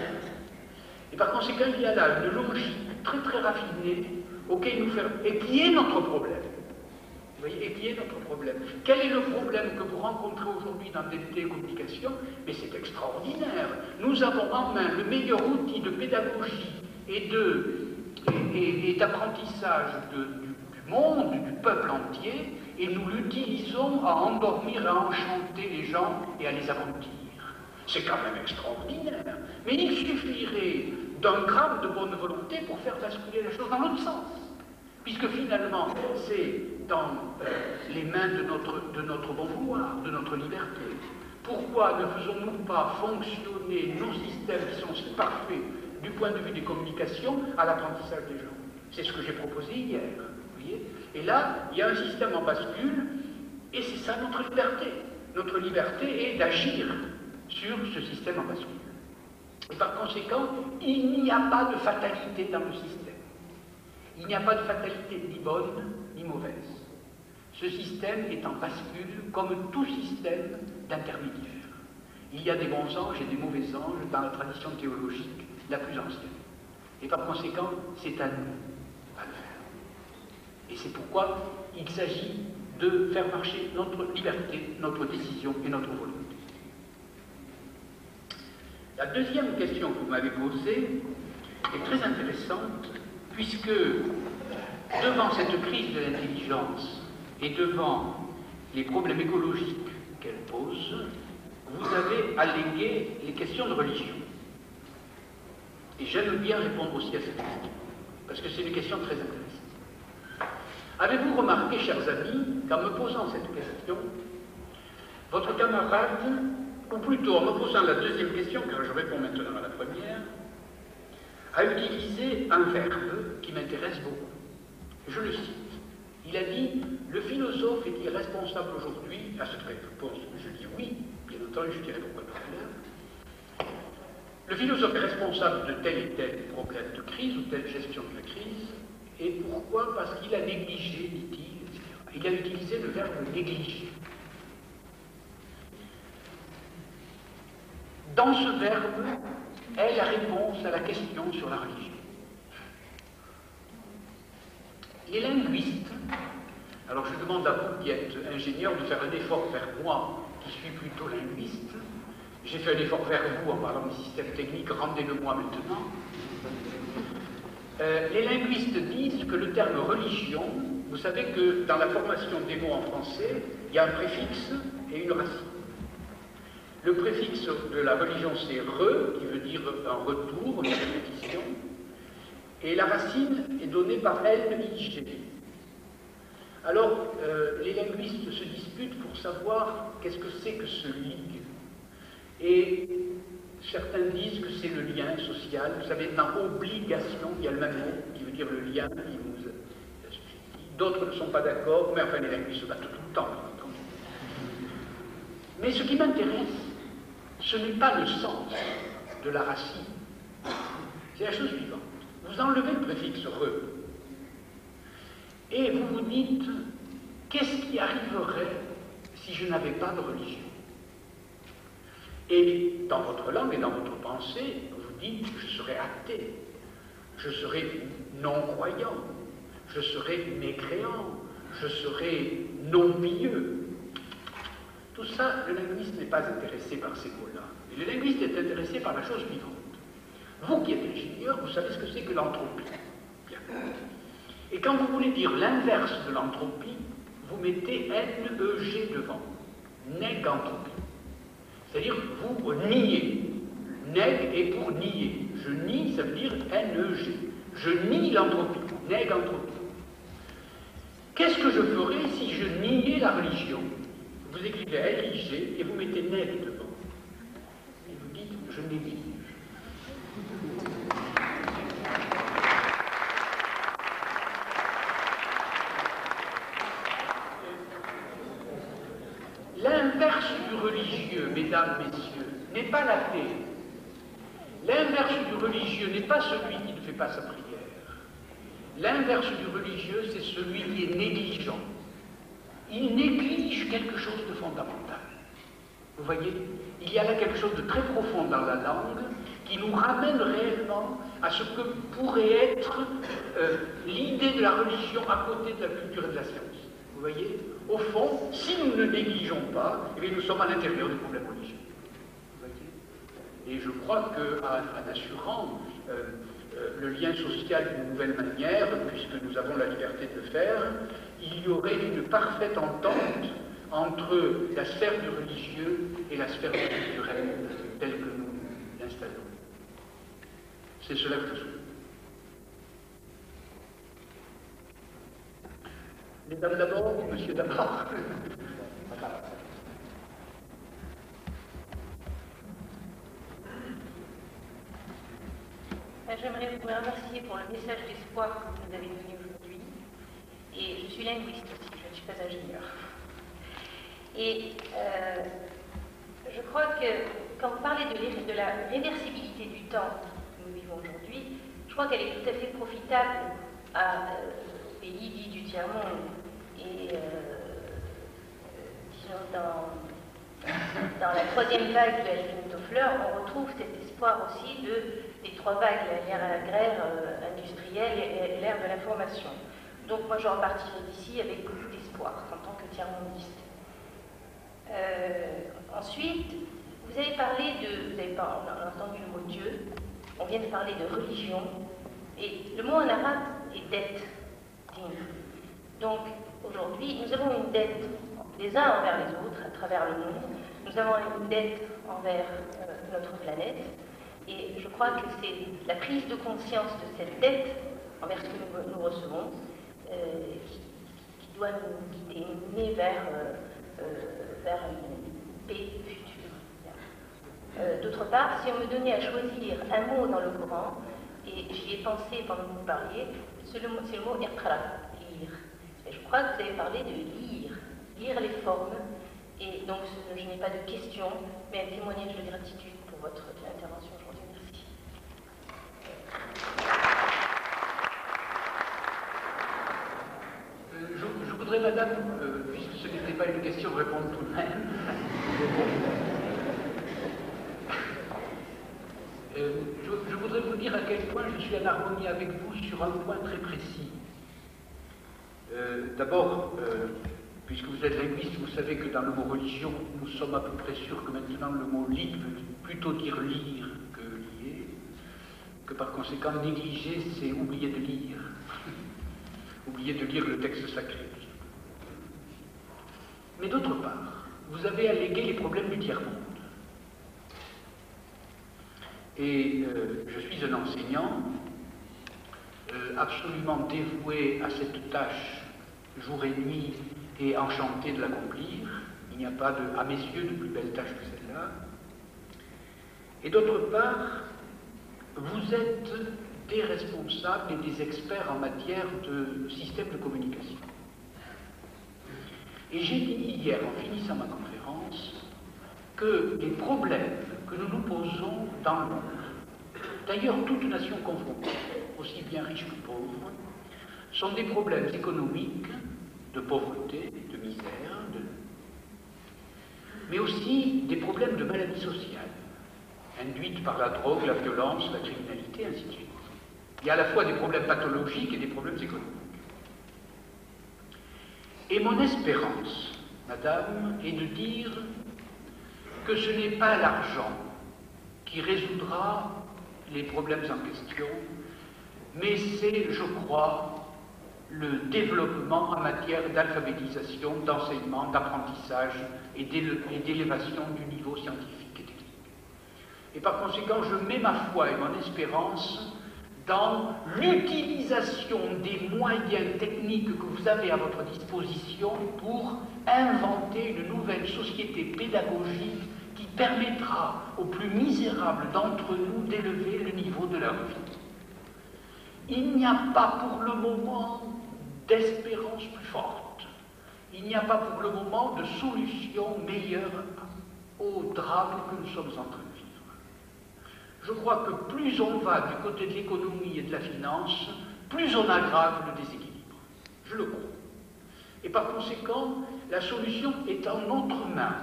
Et par conséquent, il y a là une logique très très raffinée auquel nous faisons, et qui est notre problème. Vous voyez, et qui est notre problème. Quel est le problème que vous rencontrez aujourd'hui dans les télécommunications? Mais c'est extraordinaire. Nous avons en main le meilleur outil de pédagogie et d'apprentissage du monde, du peuple entier, et nous l'utilisons à endormir, à enchanter les gens et à les abrutir. C'est quand même extraordinaire. Mais il suffirait d'un gramme de bonne volonté pour faire basculer la chose dans l'autre sens. Puisque finalement, c'est dans les mains de notre bon vouloir, de notre liberté. Pourquoi ne faisons-nous pas fonctionner nos systèmes qui sont si parfaits du point de vue des communications à l'apprentissage des gens? C'est ce que j'ai proposé hier. voyez? Et là, il y a un système en bascule, et c'est ça notre liberté. Notre liberté est d'agir sur ce système en bascule. Et par conséquent, il n'y a pas de fatalité dans le système. Il n'y a pas de fatalité ni bonne ni mauvaise. Ce système est en bascule comme tout système d'intermédiaire. Il y a des bons anges et des mauvais anges dans la tradition théologique la plus ancienne. Et par conséquent, c'est à nous à le faire. Et c'est pourquoi il s'agit de faire marcher notre liberté, notre décision et notre volonté. La deuxième question que vous m'avez posée est très intéressante, puisque devant cette crise de l'intelligence et devant les problèmes écologiques qu'elle pose, vous avez allégué les questions de religion. Et j'aime bien répondre aussi à cette question, parce que c'est une question très intéressante. Avez-vous remarqué, chers amis, qu'en me posant cette question, votre camarade, ou plutôt en me posant la deuxième question, car je réponds maintenant à la première, a utilisé un verbe qui m'intéresse beaucoup. Je le cite. Il a dit « Le philosophe est-il responsable aujourd'hui ?» À cette réponse, je dis oui, bien entendu, je dirai pourquoi tout à l'heure. Le philosophe est responsable de tel et tel problème de crise ou telle gestion de la crise. Et pourquoi? Parce qu'il a négligé, dit-il, etc. Il a utilisé le verbe négliger. Dans ce verbe est la réponse à la question sur la religion. Les linguistes, alors je demande à vous qui êtes ingénieurs de faire un effort vers moi, qui suis plutôt linguiste. J'ai fait un effort vers vous en parlant du système technique, rendez-le-moi maintenant. Les linguistes disent que le terme religion, vous savez que dans la formation des mots en français, il y a un préfixe et une racine. Le préfixe de la religion, c'est re, qui veut dire un retour, une répétition, et la racine est donnée par L-I-G. Alors, les linguistes se disputent pour savoir qu'est-ce que c'est que ce lig. Et certains disent que c'est le lien social. Vous savez, dans obligation, il y a le même mot qui veut dire le lien. D'autres ne sont pas d'accord, mais enfin, les linguistes se battent tout le temps. Mais ce qui m'intéresse, ce n'est pas le sens de la racine. C'est la chose suivante. Vous enlevez le préfixe re, et vous vous dites, qu'est-ce qui arriverait si je n'avais pas de religion? Et dans votre langue et dans votre pensée, vous dites, je serais athée, je serais non-croyant, je serais mécréant, je serais non-pieux. Tout ça, le linguiste n'est pas intéressé par ces mots-là. Et le linguiste est intéressé par la chose suivante. Vous qui êtes ingénieur, vous savez ce que c'est que l'entropie. Bien. Et quand vous voulez dire l'inverse de l'entropie, vous mettez N-E-G devant. Négantropie. C'est-à-dire, vous niez. Neg est pour nier. Je nie, ça veut dire N-E-G. Je nie l'entropie. Négantropie. Qu'est-ce que je ferais si je niais la religion? Vous écrivez L-I-G et vous mettez neg devant. Et vous dites, je néglige. L'inverse du religieux, mesdames, messieurs, n'est pas l'athée. L'inverse du religieux n'est pas celui qui ne fait pas sa prière. L'inverse du religieux, c'est celui qui est négligent. Il néglige quelque chose de fondamental. Vous voyez, il y a là quelque chose de très profond dans la langue qui nous ramène réellement à ce que pourrait être l'idée de la religion à côté de la culture et de la science. Vous voyez, au fond, si nous ne négligeons pas, eh bien, nous sommes à l'intérieur du problème religieux. Vous voyez, et je crois qu'en assurant le lien social d'une nouvelle manière, puisque nous avons la liberté de le faire, il y aurait une parfaite entente entre la sphère du religieux et la sphère du culturel, telle que nous l'installons. C'est cela que je souhaite. Mesdames d'abord, monsieur d'abord. J'aimerais vous remercier pour le message d'espoir que vous nous avez donné aujourd'hui Et je suis linguiste aussi, je ne suis pas ingénieur. Et je crois que quand vous parlez de la réversibilité du temps que nous vivons aujourd'hui, je crois qu'elle est tout à fait profitable aux pays dits du tiers-monde. Et disons, dans la troisième vague de Helmut Toffler, on retrouve cet espoir aussi des trois vagues, l'ère agraire, industrielle et l'ère de l'information. Donc moi je repartirai d'ici avec beaucoup d'espoir en tant que tiers-mondiste. Ensuite, vous avez parlé vous avez entendu le mot Dieu, on vient de parler de religion, et le mot en arabe est dette, din. Donc aujourd'hui, nous avons une dette les uns envers les autres à travers le monde, nous avons une dette envers notre planète, et je crois que c'est la prise de conscience de cette dette envers ce que nous recevons qui doit nous guider, nous mener vers une paix future. D'autre part, si on me donnait à choisir un mot dans le Coran, et j'y ai pensé pendant que vous parliez, c'est le mot iqra, lire. Et je crois que vous avez parlé de lire les formes, et donc je n'ai pas de questions, mais un témoignage de gratitude pour votre intervention aujourd'hui. Merci. Je voudrais, madame, puisque ce n'était pas une question, répondre tout de même. Je voudrais vous dire à quel point je suis en harmonie avec vous sur un point très précis. D'abord, puisque vous êtes linguiste, vous savez que dans le mot religion, nous sommes à peu près sûrs que maintenant le mot lit veut plutôt dire lire que lier, que par conséquent négliger, c'est oublier de lire. Oublier de lire le texte sacré. Mais d'autre part, vous avez allégué les problèmes du tiers-monde. Et je suis un enseignant absolument dévoué à cette tâche jour et nuit et enchanté de l'accomplir. Il n'y a pas, à mes yeux, de plus belle tâche que celle-là. Et d'autre part, vous êtes des responsables et des experts en matière de système de communication. Et j'ai dit hier, en finissant ma conférence, que les problèmes que nous nous posons dans le monde, d'ailleurs toute nation confrontée, aussi bien riche que pauvre, sont des problèmes économiques, de pauvreté, de misère, mais aussi des problèmes de maladie sociale, induites par la drogue, la violence, la criminalité, ainsi de suite. Il y a à la fois des problèmes pathologiques et des problèmes économiques. Et mon espérance, madame, est de dire que ce n'est pas l'argent qui résoudra les problèmes en question, mais c'est, je crois, le développement en matière d'alphabétisation, d'enseignement, d'apprentissage et d'élévation du niveau scientifique et technique. Et par conséquent, je mets ma foi et mon espérance dans l'utilisation des moyens techniques que vous avez à votre disposition pour inventer une nouvelle société pédagogique qui permettra aux plus misérables d'entre nous d'élever le niveau de leur vie. Il n'y a pas pour le moment d'espérance plus forte. Il n'y a pas pour le moment de solution meilleure au drame que nous sommes en train de vivre. Je crois que plus on va du côté de l'économie et de la finance, plus on aggrave le déséquilibre. Je le crois. Et par conséquent, la solution est en notre main.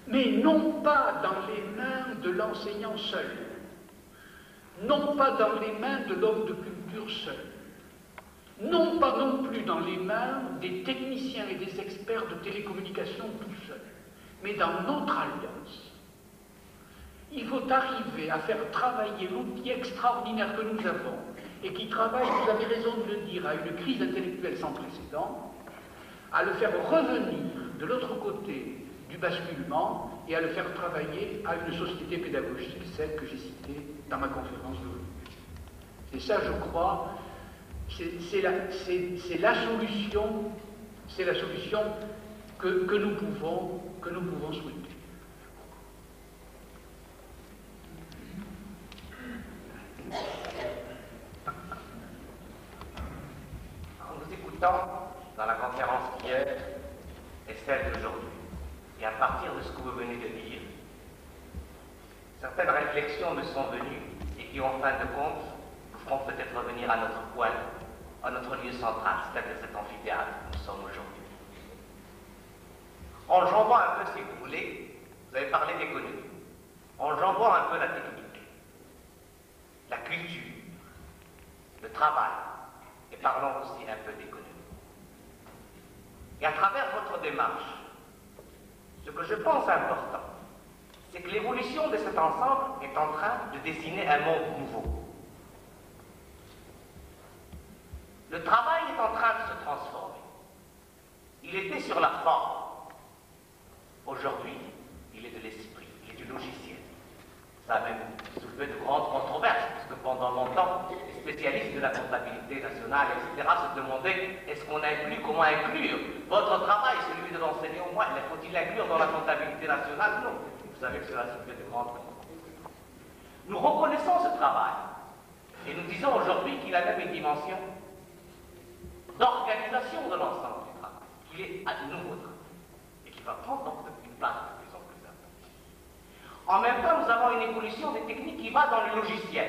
Mais non pas dans les mains de l'enseignant seul. Non pas dans les mains de l'homme de culture seul. Non pas non plus dans les mains des techniciens et des experts de télécommunications tout seuls, mais dans notre alliance. Il faut arriver à faire travailler l'outil extraordinaire que nous avons et qui travaille, vous avez raison de le dire, à une crise intellectuelle sans précédent, à le faire revenir de l'autre côté du basculement et à le faire travailler à une société pédagogique, celle que j'ai citée dans ma conférence d'aujourd'hui. C'est ça, je crois, c'est la solution que nous pouvons souhaiter. En vous écoutant, celle d'aujourd'hui. Et à partir de ce que vous venez de dire, certaines réflexions me sont venues et qui, en fin de compte, nous feront peut-être revenir à notre point, à notre lieu central, c'est-à-dire cet amphithéâtre où nous sommes aujourd'hui. En jambant un peu, si vous voulez, vous avez parlé d'économie. En jambant un peu la technique, la culture, le travail, et parlons aussi un peu d'économie. Et à travers votre démarche, ce que je pense important, c'est que l'évolution de cet ensemble est en train de dessiner un monde nouveau. Le travail est en train de se transformer. Il était sur la forme. Aujourd'hui, il est de l'esprit, il est du logiciel. Ça a même soulevé de grandes controverses, parce que pendant longtemps, les spécialistes de la comptabilité nationale, etc., se demandaient est-ce qu'on inclut, comment inclure votre travail, celui de l'enseigner au moins, faut-il l'inclure dans la comptabilité nationale? Non. Vous savez que cela soulevé de grandes controverses. Nous reconnaissons ce travail, et nous disons aujourd'hui qu'il a même une dimension d'organisation de l'ensemble du travail, qu'il est à nouveau travail, et qui va prendre donc une place de plus en plus importante. En même temps, nous avons une évolution des techniques qui va dans le logiciel.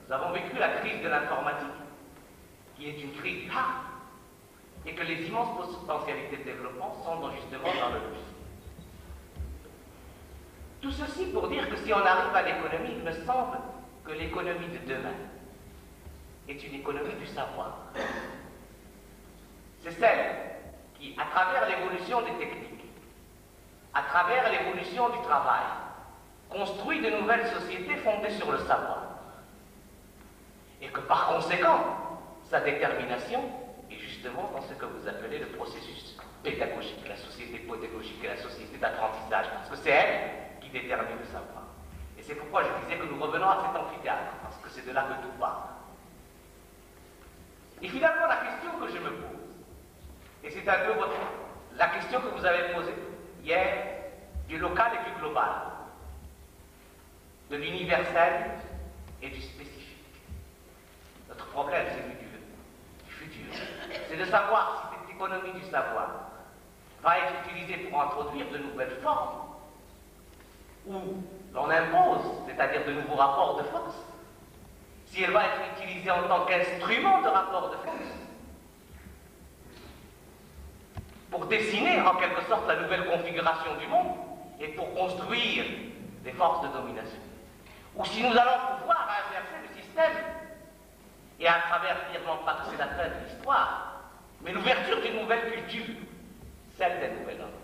Nous avons vécu la crise de l'informatique, qui est une crise hard, et que les immenses potentialités de développement sont justement dans le logiciel. Tout ceci pour dire que si on arrive à l'économie, il me semble que l'économie de demain est une économie du savoir. C'est celle qui, à travers l'évolution des techniques, à travers l'évolution du travail, construit de nouvelles sociétés fondées sur le savoir. Et que par conséquent, sa détermination est justement dans ce que vous appelez le processus pédagogique, la société pédagogique et la société d'apprentissage, parce que c'est elle qui détermine le savoir. Et c'est pourquoi je disais que nous revenons à cet amphithéâtre, parce que c'est de là que tout part. Et finalement, la question que je me pose, et c'est un peu la question que vous avez posée hier, du local et du global, de l'universel et du spécifique. Notre problème, c'est celui du futur. C'est de savoir si cette économie du savoir va être utilisée pour introduire de nouvelles formes, ou l'on impose, c'est-à-dire de nouveaux rapports de force, si elle va être utilisée en tant qu'instrument de rapport de force, pour dessiner en quelque sorte la nouvelle configuration du monde et pour construire des forces de domination. Ou si nous allons pouvoir inverser le système et à travers, non pas que c'est la fin de l'histoire, mais l'ouverture d'une nouvelle culture, celle des nouvelles hommes,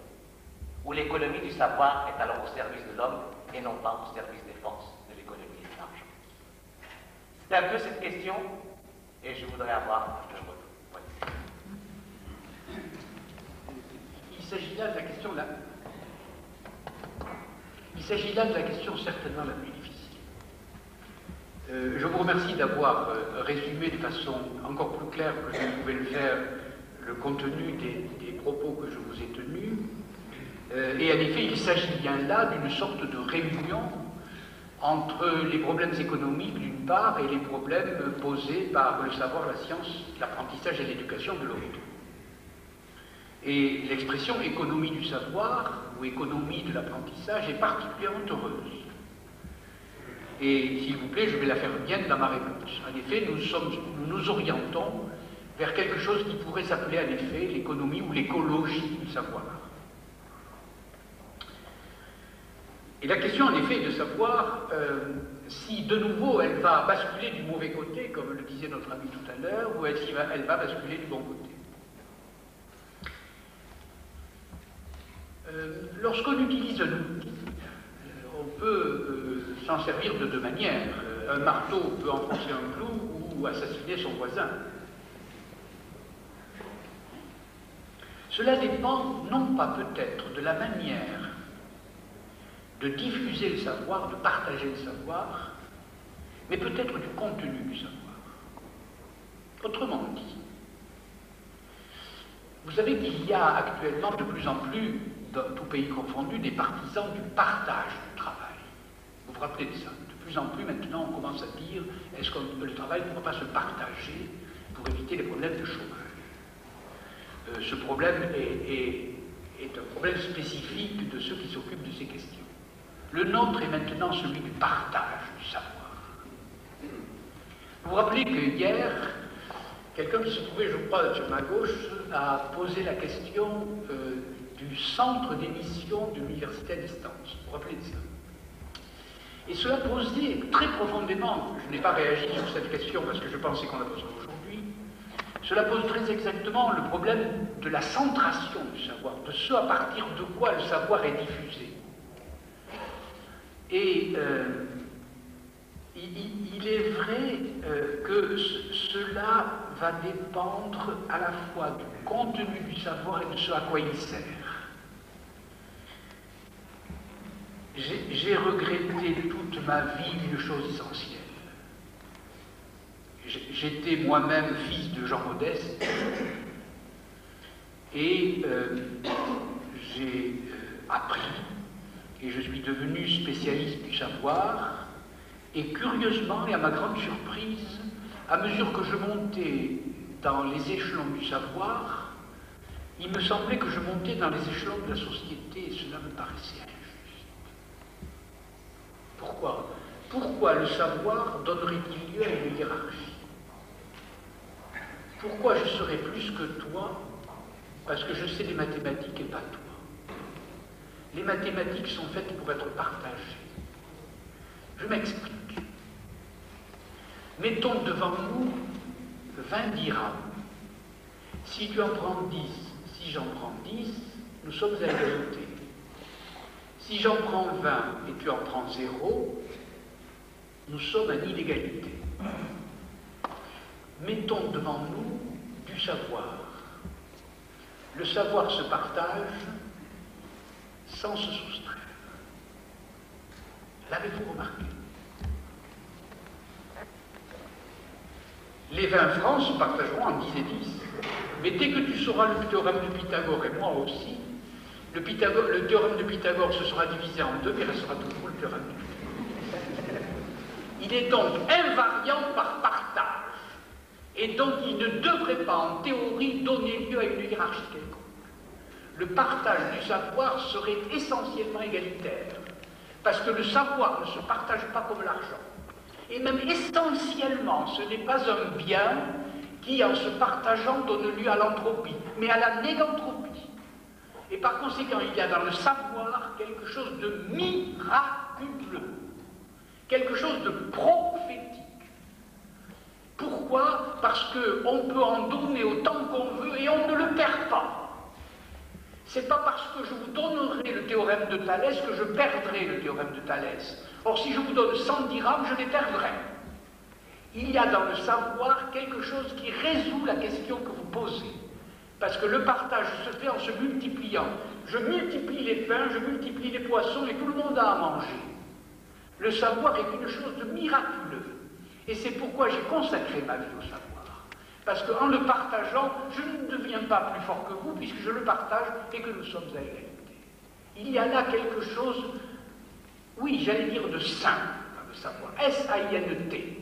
où l'économie du savoir est alors au service de l'homme et non pas au service des forces de l'économie et de l'argent. C'est un peu cette question et je voudrais avoir un retour. Il s'agit là de la question Il s'agit là de la question certainement la plus difficile. Je vous remercie d'avoir résumé de façon encore plus claire que je ne pouvais le faire le contenu des propos que je vous ai tenus. Et en effet, il s'agit bien là d'une sorte de réunion entre les problèmes économiques d'une part et les problèmes posés par le savoir, la science, l'apprentissage et l'éducation de l'autre. Et l'expression économie du savoir ou économie de l'apprentissage est particulièrement heureuse. Et s'il vous plaît, je vais la faire bien dans ma réponse. En effet, nous nous orientons vers quelque chose qui pourrait s'appeler en effet l'économie ou l'écologie du savoir. Et la question en effet est de savoir si de nouveau elle va basculer du mauvais côté, comme le disait notre ami tout à l'heure, ou elle va basculer du bon côté. Lorsqu'on utilise un outil, on peut s'en servir de deux manières. Un marteau peut enfoncer un clou ou assassiner son voisin. Cela dépend non pas peut-être de la manière de diffuser le savoir, de partager le savoir, mais peut-être du contenu du savoir. Autrement dit, vous savez qu'il y a actuellement de plus en plus, dans tout pays confondu, des partisans du partage du travail. Vous vous rappelez de ça? De plus en plus, maintenant, on commence à dire est-ce que le travail ne pourra pas se partager pour éviter les problèmes de chômage? Ce problème est est un problème spécifique de ceux qui s'occupent de ces questions. Le nôtre est maintenant celui du partage du savoir. Vous vous rappelez que hier, quelqu'un qui se trouvait, je crois, sur ma gauche, a posé la question du centre d'émission de l'université à distance. Vous vous rappelez de ça? Et cela posait très profondément, je n'ai pas réagi sur cette question parce que je pensais qu'on la poserait aujourd'hui, cela pose très exactement le problème de la centration du savoir, de ce à partir de quoi le savoir est diffusé. Et il est vrai que cela va dépendre à la fois du contenu du savoir et de ce à quoi il sert. J'ai regretté toute ma vie une chose essentielle. J'étais moi-même fils de Jean Modeste et j'ai appris et je suis devenu spécialiste du savoir et curieusement et à ma grande surprise, à mesure que je montais dans les échelons du savoir, il me semblait que je montais dans les échelons de la société et cela me paraissait injuste. Pourquoi? Pourquoi le savoir donnerait-il lieu à une hiérarchie? Pourquoi je serais plus que toi? Parce que je sais les mathématiques et pas toi. Les mathématiques sont faites pour être partagées. Je m'explique. Mettons devant nous 20 dirhams. Si tu en prends 10, si j'en prends 10, nous sommes à égalité. Si j'en prends 20 et tu en prends 0, nous sommes à inégalité. Mettons devant nous du savoir. Le savoir se partage sans se soustraire. L'avez-vous remarqué? Les 20 francs se partageront en 10 et 10. Mais dès que tu sauras le théorème de Pythagore, et moi aussi, le théorème de Pythagore se sera divisé en deux, mais il restera toujours le théorème de Pythagore. Il est donc invariant par partage. Et donc il ne devrait pas, en théorie, donner lieu à une hiérarchie quelconque. Le partage du savoir serait essentiellement égalitaire. Parce que le savoir ne se partage pas comme l'argent. Et même essentiellement, ce n'est pas un bien qui, en se partageant, donne lieu à l'entropie, mais à la négantropie. Et par conséquent, il y a dans le savoir quelque chose de miraculeux, quelque chose de prophétique. Pourquoi? Parce qu'on peut en donner autant qu'on veut et on ne le perd pas. C'est pas parce que je vous donnerai le théorème de Thalès que je perdrai le théorème de Thalès. Or, si je vous donne 100 dirhams, je les perdrai. Il y a dans le savoir quelque chose qui résout la question que vous posez. Parce que le partage se fait en se multipliant. Je multiplie les pains, je multiplie les poissons et tout le monde a à manger. Le savoir est une chose de miraculeux. Et c'est pourquoi j'ai consacré ma vie au savoir. Parce qu'en le partageant, je ne deviens pas plus fort que vous, puisque je le partage et que nous sommes à égalité. Il y a là quelque chose, oui, j'allais dire de saint dans le savoir. S-A-I-N-T.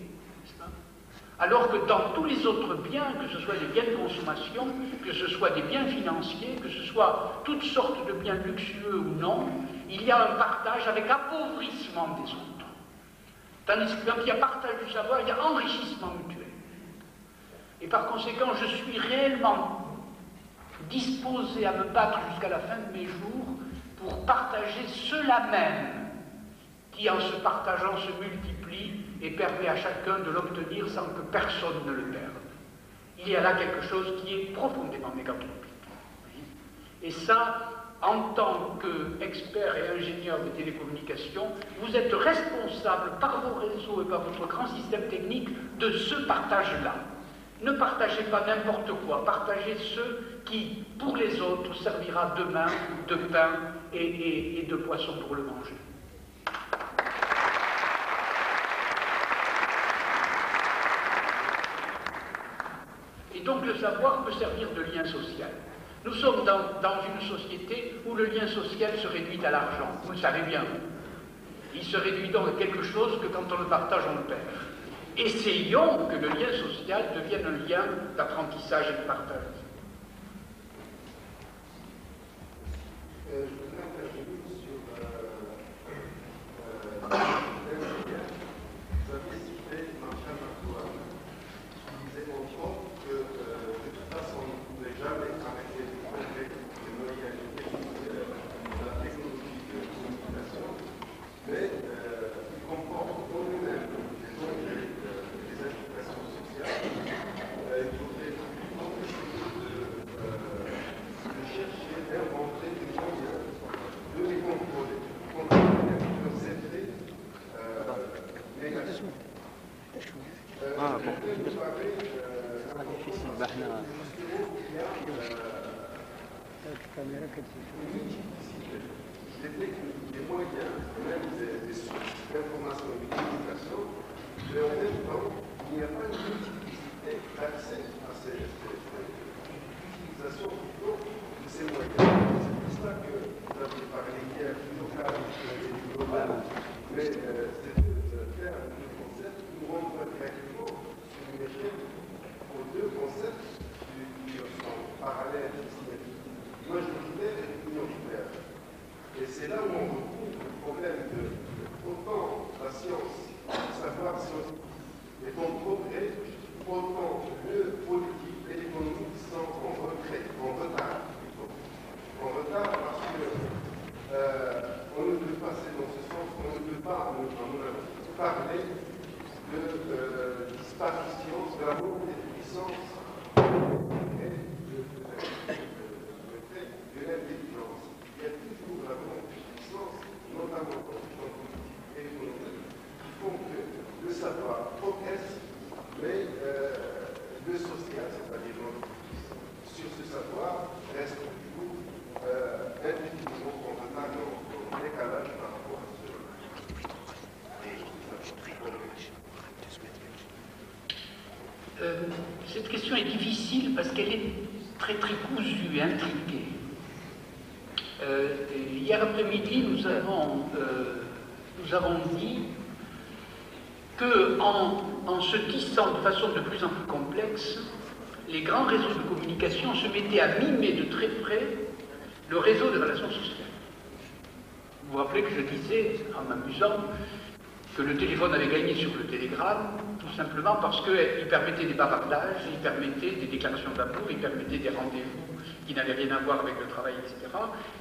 Alors que dans tous les autres biens, que ce soit des biens de consommation, que ce soit des biens financiers, que ce soit toutes sortes de biens luxueux ou non, il y a un partage avec appauvrissement des autres. Tandis que quand il y a partage du savoir, il y a enrichissement mutuel. Et par conséquent, je suis réellement disposé à me battre jusqu'à la fin de mes jours pour partager cela même qui, en se partageant, se multiplie et permet à chacun de l'obtenir sans que personne ne le perde. Il y a là quelque chose qui est profondément mégantropique. Et ça, en tant qu'expert et ingénieur des télécommunications, vous êtes responsable par vos réseaux et par votre grand système technique de ce partage-là. Ne partagez pas n'importe quoi, partagez ce qui, pour les autres, servira demain de pain et de poisson pour le manger. Et donc le savoir peut servir de lien social. Nous sommes dans une société où le lien social se réduit à l'argent. Vous le savez bien. Il se réduit donc à quelque chose que quand on le partage, on le perd. Essayons que le lien social devienne un lien d'apprentissage et de partage. voudrais intervenir sur vous avez cité Marshall McLuhan, qui disait entre autres que de toute façon, on ne pouvait jamais arrêter de progrès des moyens de la technologie de communication, mais il comporte en lui-même des dangers, des implications sociales. Il faudrait plutôt essayer de chercher, d'inventer des moyens de les contrôler leurs effets négatifs. Des moyens, même des sources d'information et de communication, mais en même temps, il n'y a pas une multiplicité d'accès à ces utilisations plutôt de ces moyens. C'est pour ça que vous avez parlé hier du local et du global, mais ces deux termes, deux concepts, nous renvoient directement sur une échelle aux deux concepts qui sont parallèles et symétriques. Moi, je disais minoritaire. Et c'est là où on retrouve le problème de autant la science, le savoir scientifique est en progrès, autant le politique et l'économie sont en retrait, en retard plutôt. En retard parce que on ne peut pas, c'est dans ce sens, on ne peut pas, à mon avis, parler de disparition de la volonté de puissance et de l'intelligence. Il y a toujours la volonté de puissance, notamment dans le champ politique et économique, qui font que le savoir progresse, mais le social, c'est-à-dire sur ce savoir, reste toujours infiniment en retard, en décalage par rapport à ce. Cette question est difficile parce qu'elle est très très cousue et intriquée. Hier après-midi, nous avons dit qu'en se tissant de façon de plus en plus complexe, les grands réseaux de communication se mettaient à mimer de très près le réseau des relations sociales. Vous vous rappelez que je disais, en m'amusant, que le téléphone avait gagné sur le télégramme, tout simplement parce qu'il permettait des bavardages, il permettait des déclarations d'amour, il permettait des rendez-vous qui n'avaient rien à voir avec le travail, etc.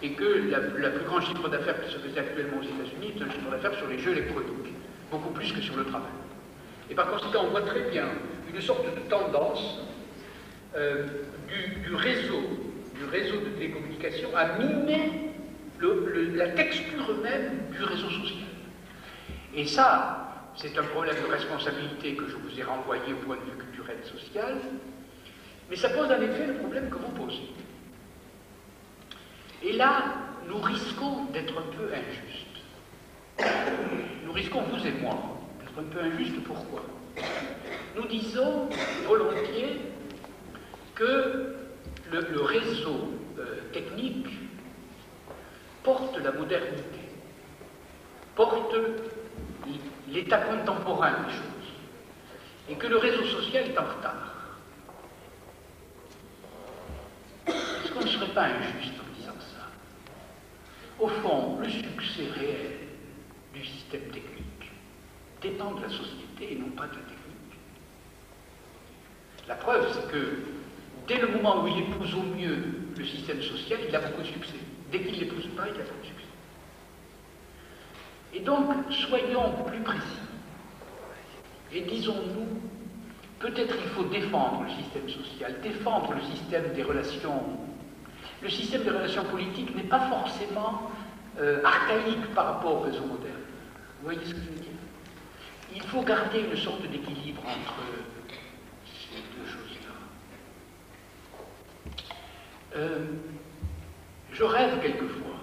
Et que le plus grand chiffre d'affaires qui se faisait actuellement aux États-Unis est un chiffre d'affaires sur les jeux électroniques, beaucoup plus que sur le travail. Et par conséquent, on voit très bien une sorte de tendance du réseau de télécommunications à mimer la texture même du réseau social. Et ça, c'est un problème de responsabilité que je vous ai renvoyé au point de vue culturel et social, mais ça pose en effet le problème que vous posez. Et là, nous risquons d'être un peu injustes. Nous risquons, vous et moi, d'être un peu injustes. Pourquoi? Nous disons volontiers que le réseau technique porte la modernité, porte l'état contemporain des choses, et que le réseau social est en retard. Est-ce qu'on ne serait pas injuste en disant ça? Au fond, le succès réel du système technique dépend de la société et non pas de la technique. La preuve, c'est que dès le moment où il épouse au mieux le système social, il a beaucoup de succès. Dès qu'il ne l'épouse pas, il a beaucoup de succès. Et donc, soyons plus précis. Et disons-nous, peut-être il faut défendre le système social, défendre le système des relations. Le système des relations politiques n'est pas forcément archaïque par rapport au réseau moderne. Vous voyez ce que je veux dire? Il faut garder une sorte d'équilibre entre ces deux choses-là. Je rêve quelquefois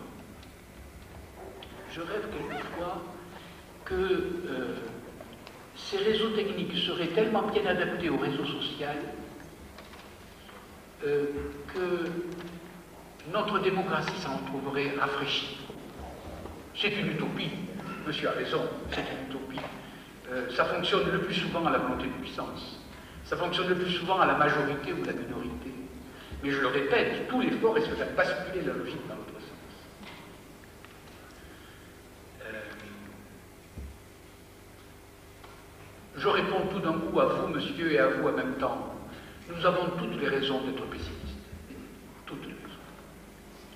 que ces réseaux techniques seraient tellement bien adaptés au réseau social que notre démocratie s'en trouverait rafraîchie. C'est une utopie, monsieur a raison, c'est une utopie. Ça fonctionne le plus souvent à la volonté de puissance, ça fonctionne le plus souvent à la majorité ou à la minorité. Mais je le répète, tout l'effort est de faire basculer la logique dans l'autre sens. Je réponds tout d'un coup à vous, monsieur, et à vous en même temps. Nous avons toutes les raisons d'être pessimistes. Toutes les raisons.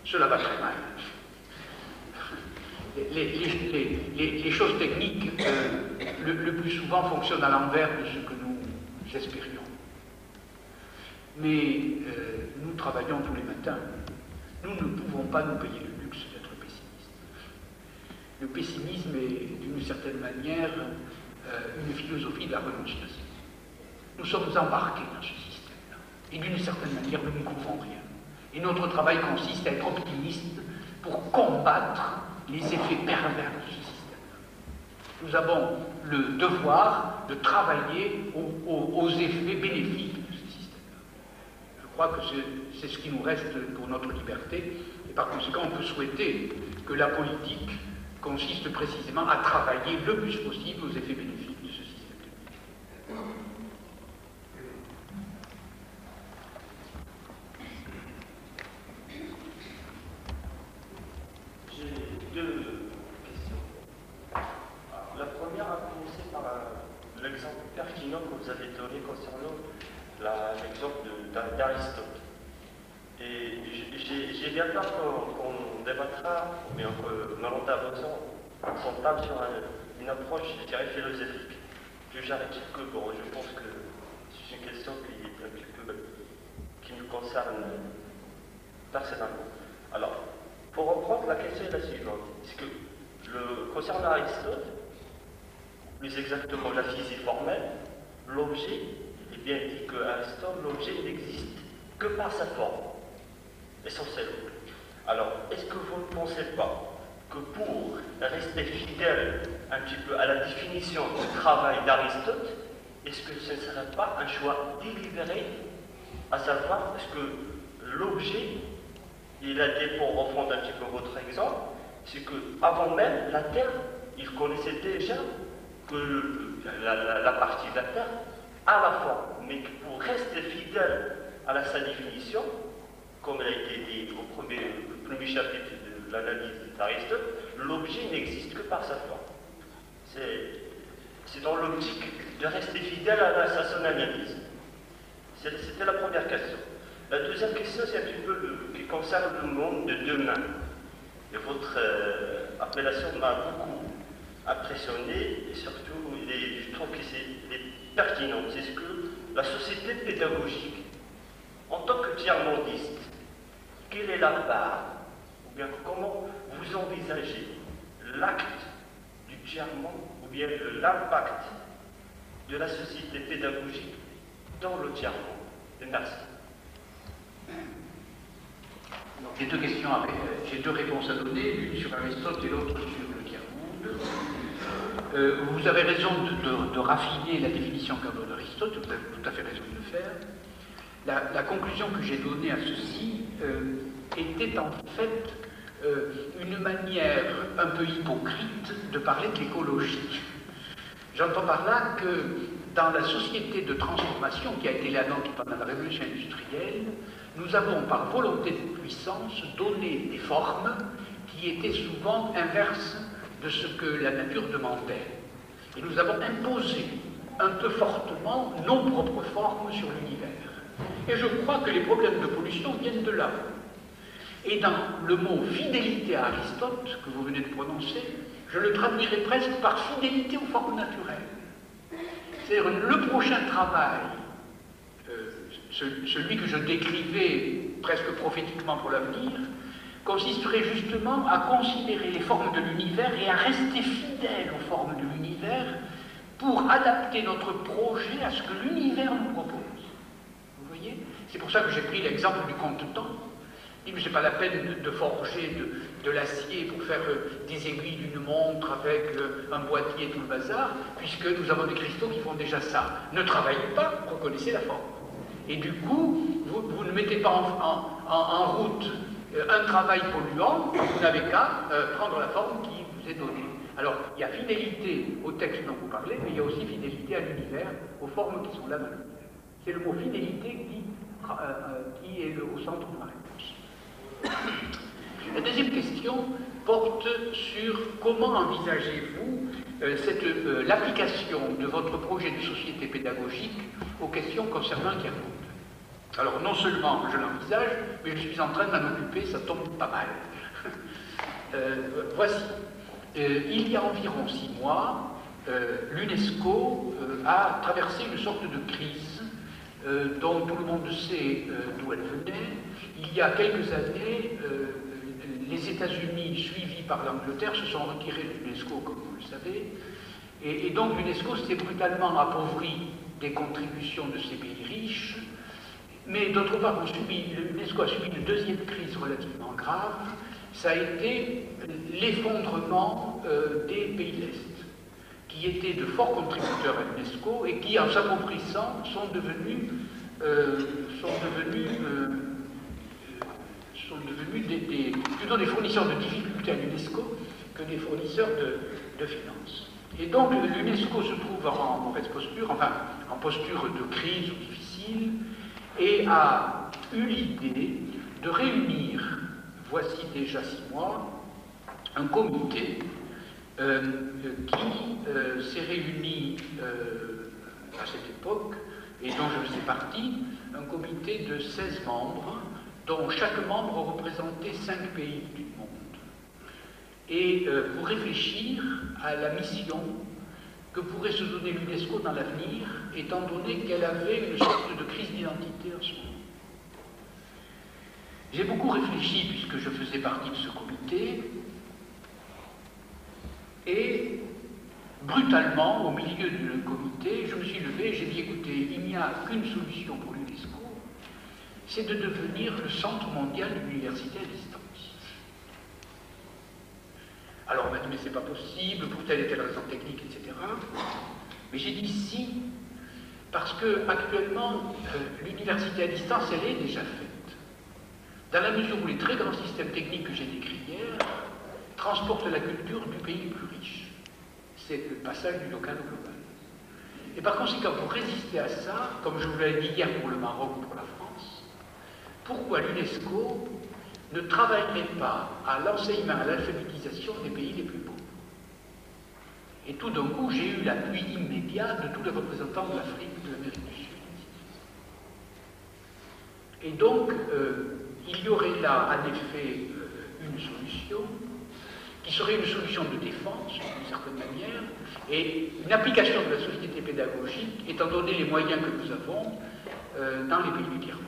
Cela va très mal. Les choses techniques, le plus souvent, fonctionnent à l'envers de ce que nous espérions. Mais nous travaillons tous les matins. Nous ne pouvons pas nous payer le luxe d'être pessimistes. Le pessimisme est, d'une certaine manière, une philosophie de la renonciation. Nous sommes embarqués dans ce système-là. Et d'une certaine manière, nous ne couvrons rien. Et notre travail consiste à être optimiste pour combattre les effets pervers de ce système-là. Nous avons le devoir de travailler aux effets bénéfiques de ce système-là. Je crois que c'est ce qui nous reste pour notre liberté, et par conséquent, on peut souhaiter que la politique consiste précisément à travailler le plus possible aux effets bénéfiques de ce système. J'ai deux questions. Alors, la première a commencé par l'exemple pertinent que vous avez donné concernant l'exemple d'Aristote. Et j'ai bien peur qu'on débattra, ou bien que nous allons s'entame sur une approche, je dirais, philosophique. J'arrête que bon, je pense que c'est une question qui nous concerne personnellement. Alors, pour reprendre, la question est la suivante. Est-ce que, concernant Aristote, plus exactement la physique formelle, l'objet, est bien dit qu'Aristote, l'objet n'existe que par sa forme, essentiellement. Alors, est-ce que vous ne pensez pas que pour rester fidèle un petit peu à la définition du travail d'Aristote, est-ce que ce ne serait pas un choix délibéré, à savoir, est-ce que l'objet, il a été, pour reprendre un petit peu votre exemple, c'est qu'avant même la Terre, il connaissait déjà que la partie de la Terre a la forme, mais que pour rester fidèle à sa définition, comme il a été dit au premier chapitre de l'analyse d'Aristote, l'objet n'existe que par sa forme. C'est dans l'optique de rester fidèle à son analyse. C'était la première question. La deuxième question, c'est un petit peu qui concerne le monde de demain. Et votre appellation m'a beaucoup impressionné, et surtout, je trouve que c'est pertinent. C'est ce que la société pédagogique, en tant que tiers-mondiste, quelle est la part, ou bien comment vous envisagez l'acte du tiers-monde, ou bien l'impact de la société pédagogique dans le tiers-monde? Et merci. Donc, j'ai deux questions, j'ai deux réponses à donner, l'une sur Aristote et l'autre sur le tiers-monde. Vous avez raison de raffiner la définition qu'a donnée Aristote, vous avez tout à fait raison de le faire. La conclusion que j'ai donnée à ceci était en fait une manière un peu hypocrite de parler de l'écologie. J'entends par là que dans la société de transformation qui a été la nôtre pendant la révolution industrielle, nous avons par volonté de puissance donné des formes qui étaient souvent inverses de ce que la nature demandait. Et nous avons imposé un peu fortement nos propres formes sur l'univers. Et je crois que les problèmes de pollution viennent de là. Et dans le mot fidélité à Aristote, que vous venez de prononcer, je le traduirais presque par fidélité aux formes naturelles. C'est-à-dire le prochain travail, celui que je décrivais presque prophétiquement pour l'avenir, consisterait justement à considérer les formes de l'univers et à rester fidèle aux formes de l'univers pour adapter notre projet à ce que l'univers nous propose. Vous voyez? C'est pour ça que j'ai pris l'exemple du contretemps. Je dis, mais c'est pas la peine de forger de l'acier pour faire des aiguilles d'une montre avec un boîtier et tout le bazar, puisque nous avons des cristaux qui font déjà ça. Ne travaillez pas, reconnaissez la forme. Et du coup, vous ne mettez pas en route un travail polluant, vous n'avez qu'à prendre la forme qui vous est donnée. Alors, il y a fidélité au texte dont vous parlez, mais il y a aussi fidélité à l'univers, aux formes qui sont là dans l'univers. C'est le mot fidélité qui est au centre de ma réponse. La deuxième question porte sur comment envisagez-vous l'application de votre projet de société pédagogique aux questions concernant Guermont. Alors non seulement je l'envisage, mais je suis en train de m'en occuper, ça tombe pas mal. Voici. Il y a environ 6 mois, l'UNESCO a traversé une sorte de crise dont tout le monde sait d'où elle venait. Il y a quelques années, les États-Unis, suivis par l'Angleterre, se sont retirés de l'UNESCO, comme vous le savez, et donc l'UNESCO s'est brutalement appauvri des contributions de ces pays riches, mais d'autre part, l'UNESCO a subi une deuxième crise relativement grave, ça a été l'effondrement des pays de l'Est, qui étaient de forts contributeurs à l'UNESCO et qui, en s'appauvrissant, sont devenus plutôt des fournisseurs de difficultés à l'UNESCO que des fournisseurs de finances. Et donc l'UNESCO se trouve en mauvaise posture, enfin en posture de crise ou difficile, et a eu l'idée de réunir, voici déjà 6 mois, un comité qui s'est réuni à cette époque, et dont je faisais partie, un comité de 16 membres, dont chaque membre représentait 5 pays du monde. Et pour réfléchir à la mission que pourrait se donner l'UNESCO dans l'avenir, étant donné qu'elle avait une sorte de crise d'identité en ce moment. J'ai beaucoup réfléchi, puisque je faisais partie de ce comité, et brutalement, au milieu du comité, je me suis levé et j'ai dit, écoutez, il n'y a qu'une solution pour l'UNESCO, c'est de devenir le centre mondial de l'université à distance. Alors on m'a dit, mais c'est pas possible, pour telle et telle raison technique, etc. Mais j'ai dit si, parce que actuellement, l'université à distance, elle est déjà faite. Dans la mesure où les très grands systèmes techniques que j'ai décrits hier transportent la culture du pays le plus riche. C'est le passage du local au global. Et par conséquent, pour résister à ça, comme je vous l'avais dit hier pour le Maroc ou pour la France, pourquoi l'UNESCO ne travaillerait pas à l'enseignement, à l'alphabétisation des pays les plus pauvres? Et tout d'un coup, j'ai eu l'appui immédiat de tous les représentants de l'Afrique, de l'Amérique du Sud. Et donc, il y aurait là, en effet, une solution, qui serait une solution de défense, d'une certaine manière, et une application de la société pédagogique, étant donné les moyens que nous avons dans les pays du tiers-monde.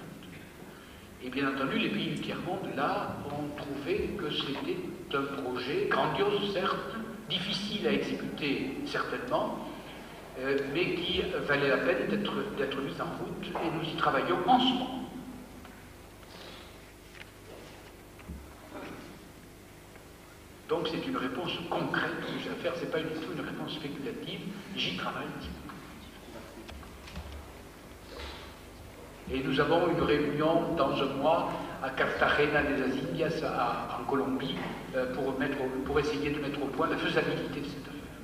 Et bien entendu, les pays du tiers-monde, là, ont trouvé que c'était un projet grandiose, certes, difficile à exécuter, certainement, mais qui valait la peine d'être mis en route, et nous y travaillons en ce moment. Donc c'est une réponse concrète que j'ai à faire, ce n'est pas du tout une réponse spéculative, j'y travaille. Et nous avons une réunion dans un mois à Cartagena de las Indias, en Colombie, pour essayer de mettre au point la faisabilité de cette affaire.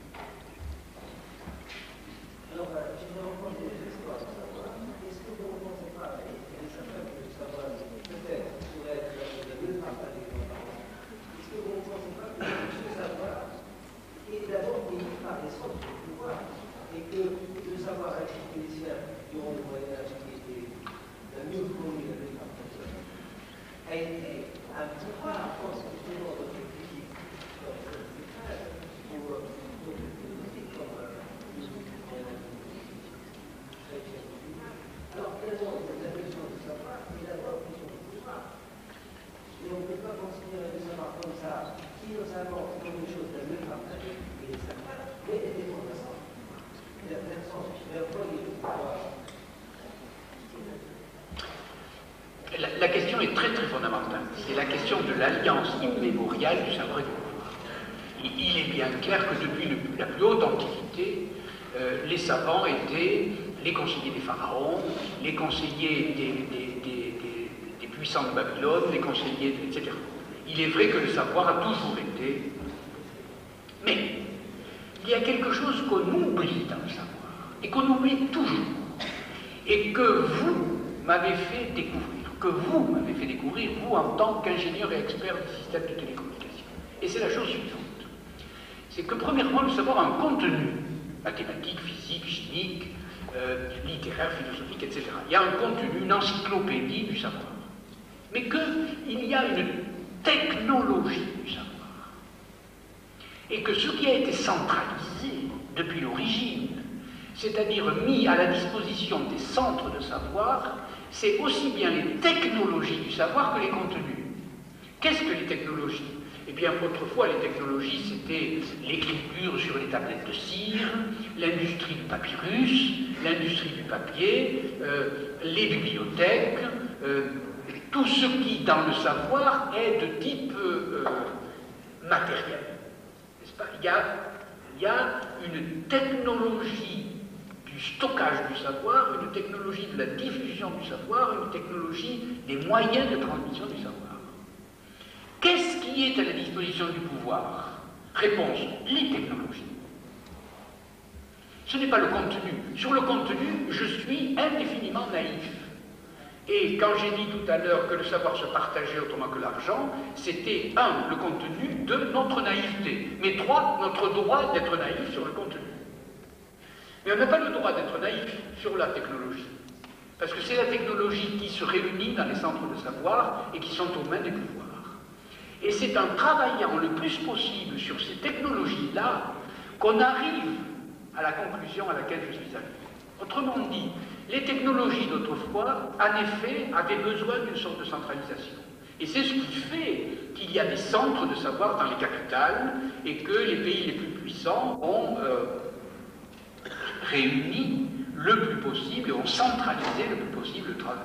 Alors, je vais reprendre des histoires. Est-ce que vous ne pensez pas, et ça peut savoir, peut-être, pourrait être de mieux partager vos paroles, est-ce que vous ne pensez pas que ce savoir est d'abord émis par les centres de pouvoir, et que le savoir artificiel durant le Moyen-Âge qui était le mieux connu avec la personne a été un pouvoir constituant notre physique, comme pour alors, raison de la question du savoir est d'abord une question de pouvoir. Et on ne peut pas considérer le savoir comme ça, innocemment, comme une chose de mieux partager, et le savoir, mais des démonstrations. Il a plein de sens. Mais après, il y a le pouvoir. La question est très très fondamentale. C'est la question de l'alliance immémoriale du savoir et du pouvoir. Il est bien clair que depuis la plus haute antiquité, les savants étaient les conseillers des pharaons, les conseillers des puissants de Babylone, les conseillers, etc. Il est vrai que le savoir a toujours été... Mais il y a quelque chose qu'on oublie dans le savoir, et qu'on oublie toujours, et que vous m'avez fait découvrir, vous en tant qu'ingénieur et expert du système de télécommunication. Et c'est la chose suivante. C'est que premièrement, le savoir a un contenu, mathématique, physique, chimique, littéraire, philosophique, etc. Il y a un contenu, une encyclopédie du savoir. Mais qu'il y a une technologie du savoir. Et que ce qui a été centralisé depuis l'origine, c'est-à-dire mis à la disposition des centres de savoir, c'est aussi bien les technologies du savoir que les contenus. Qu'est-ce que les technologies? Eh bien, autrefois, les technologies, c'était l'écriture sur les tablettes de cire, l'industrie du papyrus, l'industrie du papier, les bibliothèques, tout ce qui, dans le savoir, est de type matériel. N'est-ce pas? Il y a une technologie du stockage du savoir, une technologie de la diffusion du savoir, une technologie des moyens de transmission du savoir. Qu'est-ce qui est à la disposition du pouvoir? Réponse, les technologies. Ce n'est pas le contenu. Sur le contenu, je suis indéfiniment naïf. Et quand j'ai dit tout à l'heure que le savoir se partageait autrement que l'argent, c'était, 1, le contenu, 2, notre naïveté, mais 3, notre droit d'être naïf sur le contenu. Mais on n'a pas le droit d'être naïf sur la technologie, parce que c'est la technologie qui se réunit dans les centres de savoir et qui sont aux mains des pouvoirs. Et c'est en travaillant le plus possible sur ces technologies-là qu'on arrive à la conclusion à laquelle je suis arrivé. Autrement dit, les technologies d'autrefois, en effet, avaient besoin d'une sorte de centralisation. Et c'est ce qui fait qu'il y a des centres de savoir dans les capitales et que les pays les plus puissants ont réuni le plus possible et ont centralisé le plus possible le travail.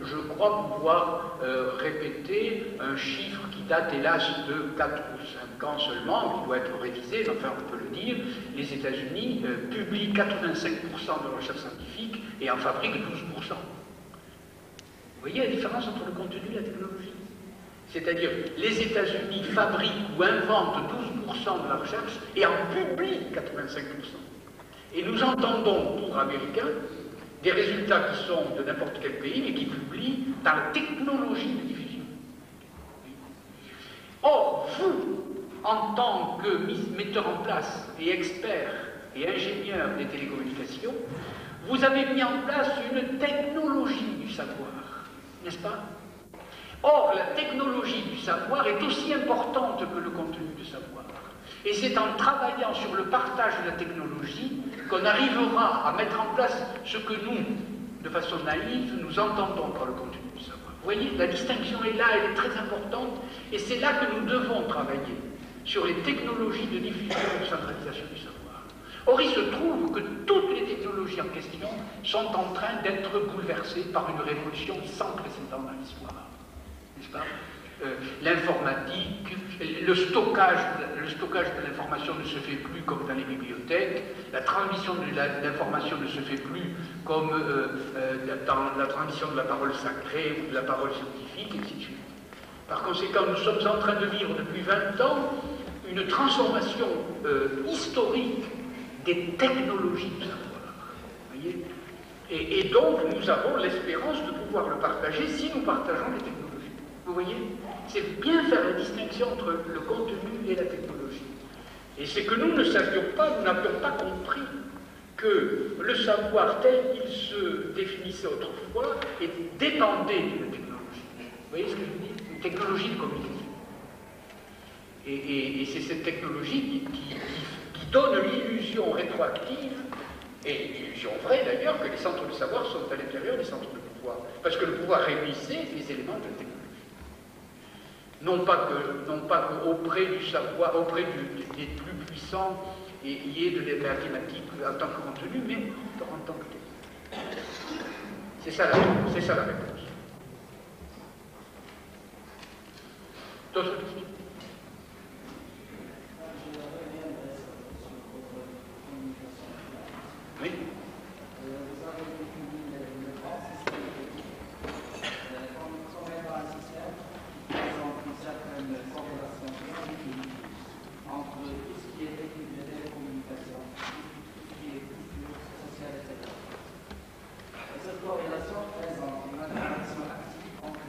Je crois pouvoir répéter un chiffre qui date hélas de 4 ou 5 ans seulement, qui doit être révisé, mais enfin on peut le dire. Les États-Unis publient 85% de recherche scientifique et en fabriquent 12%. Vous voyez la différence entre le contenu et la technologie? C'est-à-dire, les États-Unis fabriquent ou inventent 12% de la recherche et en publient 85%. Et nous entendons, pour Américains, des résultats qui sont de n'importe quel pays, mais qui publient dans la technologie de diffusion. Or, vous, en tant que metteur en place et expert et ingénieur des télécommunications, vous avez mis en place une technologie du savoir, n'est-ce pas? Or, la technologie du savoir est aussi importante que le contenu du savoir. Et c'est en travaillant sur le partage de la technologie qu'on arrivera à mettre en place ce que nous, de façon naïve, nous entendons par le contenu du savoir. Vous voyez, la distinction est là, elle est très importante, et c'est là que nous devons travailler, sur les technologies de diffusion et de centralisation du savoir. Or, il se trouve que toutes les technologies en question sont en train d'être bouleversées par une révolution sans précédent dans l'histoire, n'est-ce pas? L'informatique, le stockage de l'information ne se fait plus comme dans les bibliothèques, la transmission de l'information ne se fait plus comme dans la transmission de la parole sacrée ou de la parole scientifique, et ainsi de suite. Par conséquent, nous sommes en train de vivre depuis 20 ans une transformation historique des technologies du savoir. Voyez, et donc, nous avons l'espérance de pouvoir le partager si nous partageons les technologies. Vous voyez, c'est bien faire la distinction entre le contenu et la technologie. Et c'est que nous ne savions pas, nous n'avions pas compris que le savoir tel qu'il se définissait autrefois dépendait d'une technologie. Vous voyez ce que je veux dire? Une technologie de communication. Et c'est cette technologie qui donne l'illusion rétroactive, et l'illusion vraie d'ailleurs, que les centres de savoir sont à l'intérieur des centres de pouvoir. Parce que le pouvoir réunissait les éléments de la technologie. Non pas qu'auprès du savoir, auprès des plus puissants, il y ait de la mathématique en tant que contenu, mais en tant que tel. C'est ça la réponse. D'autres questions? Oui. Entre tout ce qui est technique de télécommunication, tout ce qui est culture, social, etc. Et cette corrélation présente une interaction active entre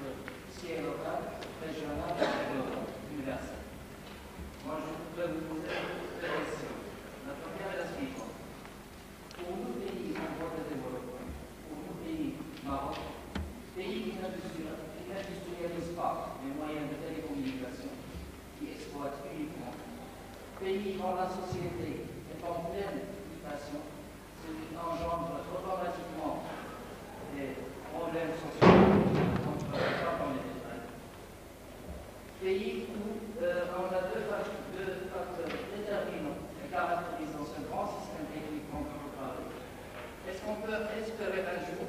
ce qui est local, régional et global. pays dont la société est en pleine mutation, ce qui engendre automatiquement des problèmes sociaux, on ne peut pas dans les détails. Pays où on a deux facteurs déterminants et caractérisant ce grand système technique dont on peut parler. Est-ce qu'on peut espérer un jour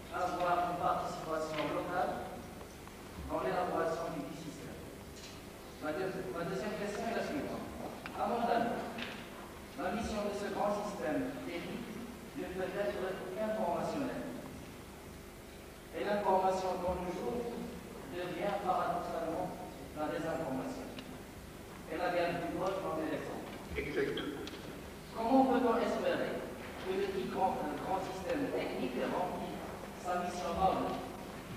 avoir une participation locale dans l'élaboration du système? Ma deuxième question est la suivante. À mon avis, la mission de ce grand système technique ne peut être qu'informationnelle. Et l'information dans le jour devient paradoxalement la désinformation. Et la guerre du proche en est l'exemple. Exactement. Comment peut-on espérer que le dit grand système technique remplit sa mission noble,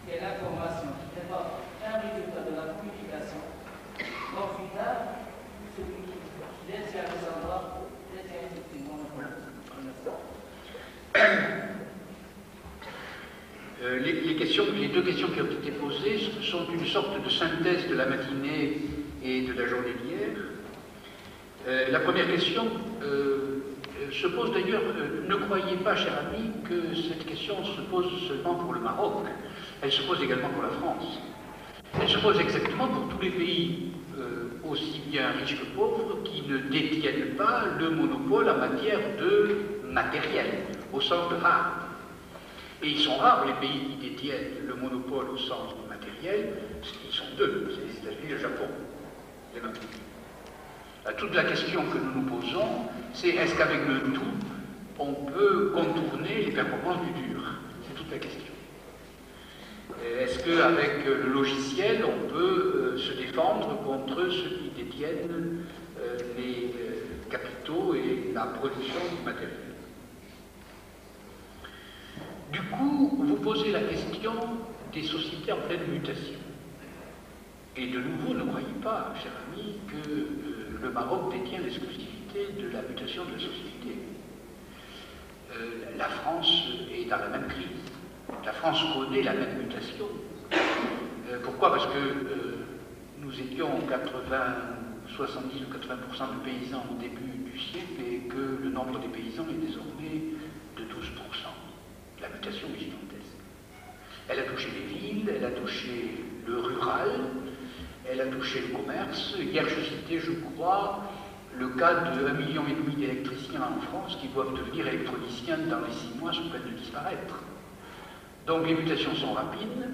qui est l'information, qui n'est pas un résultat de la communication, donc plus tard, celui qui détient le savoir détient effectivement le connaissance. Les deux questions qui ont été posées sont une sorte de synthèse de la matinée et de la journée d'hier. La première question se pose d'ailleurs, ne croyez pas, cher ami, que cette question se pose seulement pour le Maroc. Elle se pose également pour la France. Elle se pose exactement pour tous les pays, aussi bien riches que pauvres, qui ne détiennent pas le monopole en matière de matériel, au sens de rare. Et ils sont rares, les pays qui détiennent le monopole au sens du matériel, ils sont deux, c'est les États-Unis et le Japon. Les mêmes. Toute la question que nous nous posons, c'est est-ce qu'avec le tout, on peut contourner les performances du dur? C'est toute la question. Est-ce qu'avec le logiciel, on peut se défendre contre ceux qui détiennent les capitaux et la production du matériel? Du coup, vous posez la question des sociétés en pleine mutation. Et de nouveau, ne croyez pas, cher ami, que le Maroc détient l'exclusivité de la mutation de la société. La France est dans la même crise. La France connaît la même mutation. Pourquoi? Parce que nous étions 70 ou 80% de paysans au début du siècle et que le nombre des paysans est désormais de 12%. La mutation est gigantesque. Elle a touché les villes, elle a touché le rural, elle a touché le commerce. Hier, je citais, je crois, le cas de 1,5 million d'électriciens en France qui doivent devenir électroniciens dans les 6 mois sous peine de disparaître. Donc les mutations sont rapides,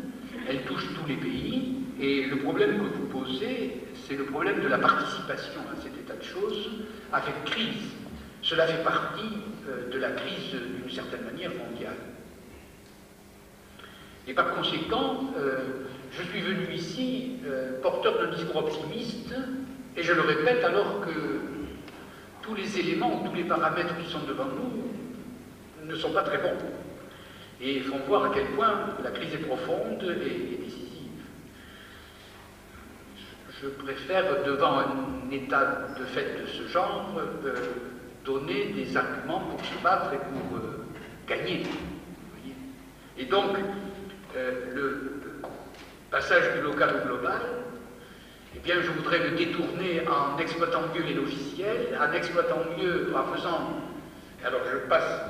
elles touchent tous les pays, et le problème que vous posez, c'est le problème de la participation à cet état de choses avec crise. Cela fait partie de la crise, d'une certaine manière, mondiale. Et par conséquent, je suis venu ici porteur d'un discours optimiste, et je le répète alors que tous les éléments, tous les paramètres qui sont devant nous ne sont pas très bons, et font voir à quel point la crise est profonde et décisive. Je préfère, devant un état de fait de ce genre, donner des arguments pour se battre et pour gagner. Vous voyez. Et donc, le passage du local au global, eh bien, je voudrais le détourner en exploitant mieux les logiciels, en faisant... Alors, je passe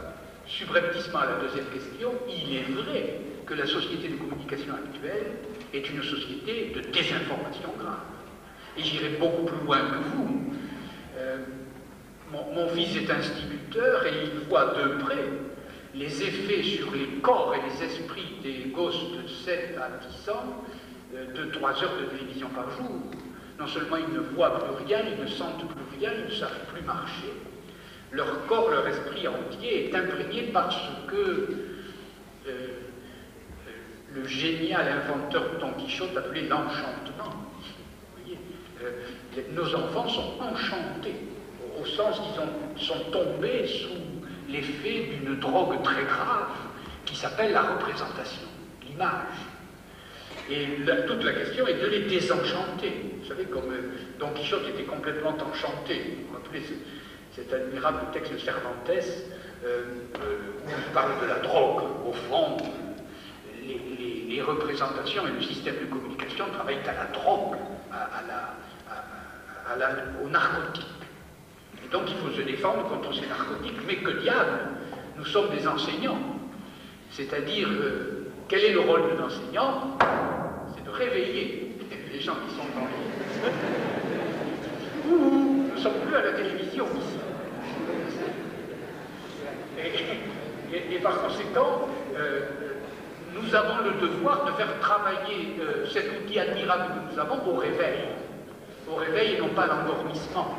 subrepticement à la deuxième question. Il est vrai que la société de communication actuelle est une société de désinformation grave. Et j'irai beaucoup plus loin que vous. Mon fils est instituteur et il voit de près les effets sur les corps et les esprits des gosses de 7 à 10 ans de 3 heures de télévision par jour. Non seulement ils ne voient plus rien, ils ne sentent plus rien, ils ne savent plus marcher. Leur corps, leur esprit entier est imprégné par ce que le génial inventeur de Don Quichotte appelait l'enchantement. Vous voyez, nos enfants sont enchantés, au sens qu'ils sont tombés sous l'effet d'une drogue très grave qui s'appelle la représentation, l'image. Et toute la question est de les désenchanter. Vous savez, comme Don Quichotte était complètement enchanté. Vous vous rappelez cet admirable texte de Cervantes où il parle de la drogue. Au fond, les représentations et le système de communication travaillent à la drogue, au narcotique. Et donc il faut se défendre contre ces narcotiques. Mais que diable, nous sommes des enseignants. C'est-à-dire, quel est le rôle de l'enseignant? C'est de réveiller les gens qui sont dans les... Nous ne sommes plus à la télévision ici. Et par conséquent, nous avons le devoir de faire travailler cet outil admirable que nous avons au réveil et non pas à l'endormissement,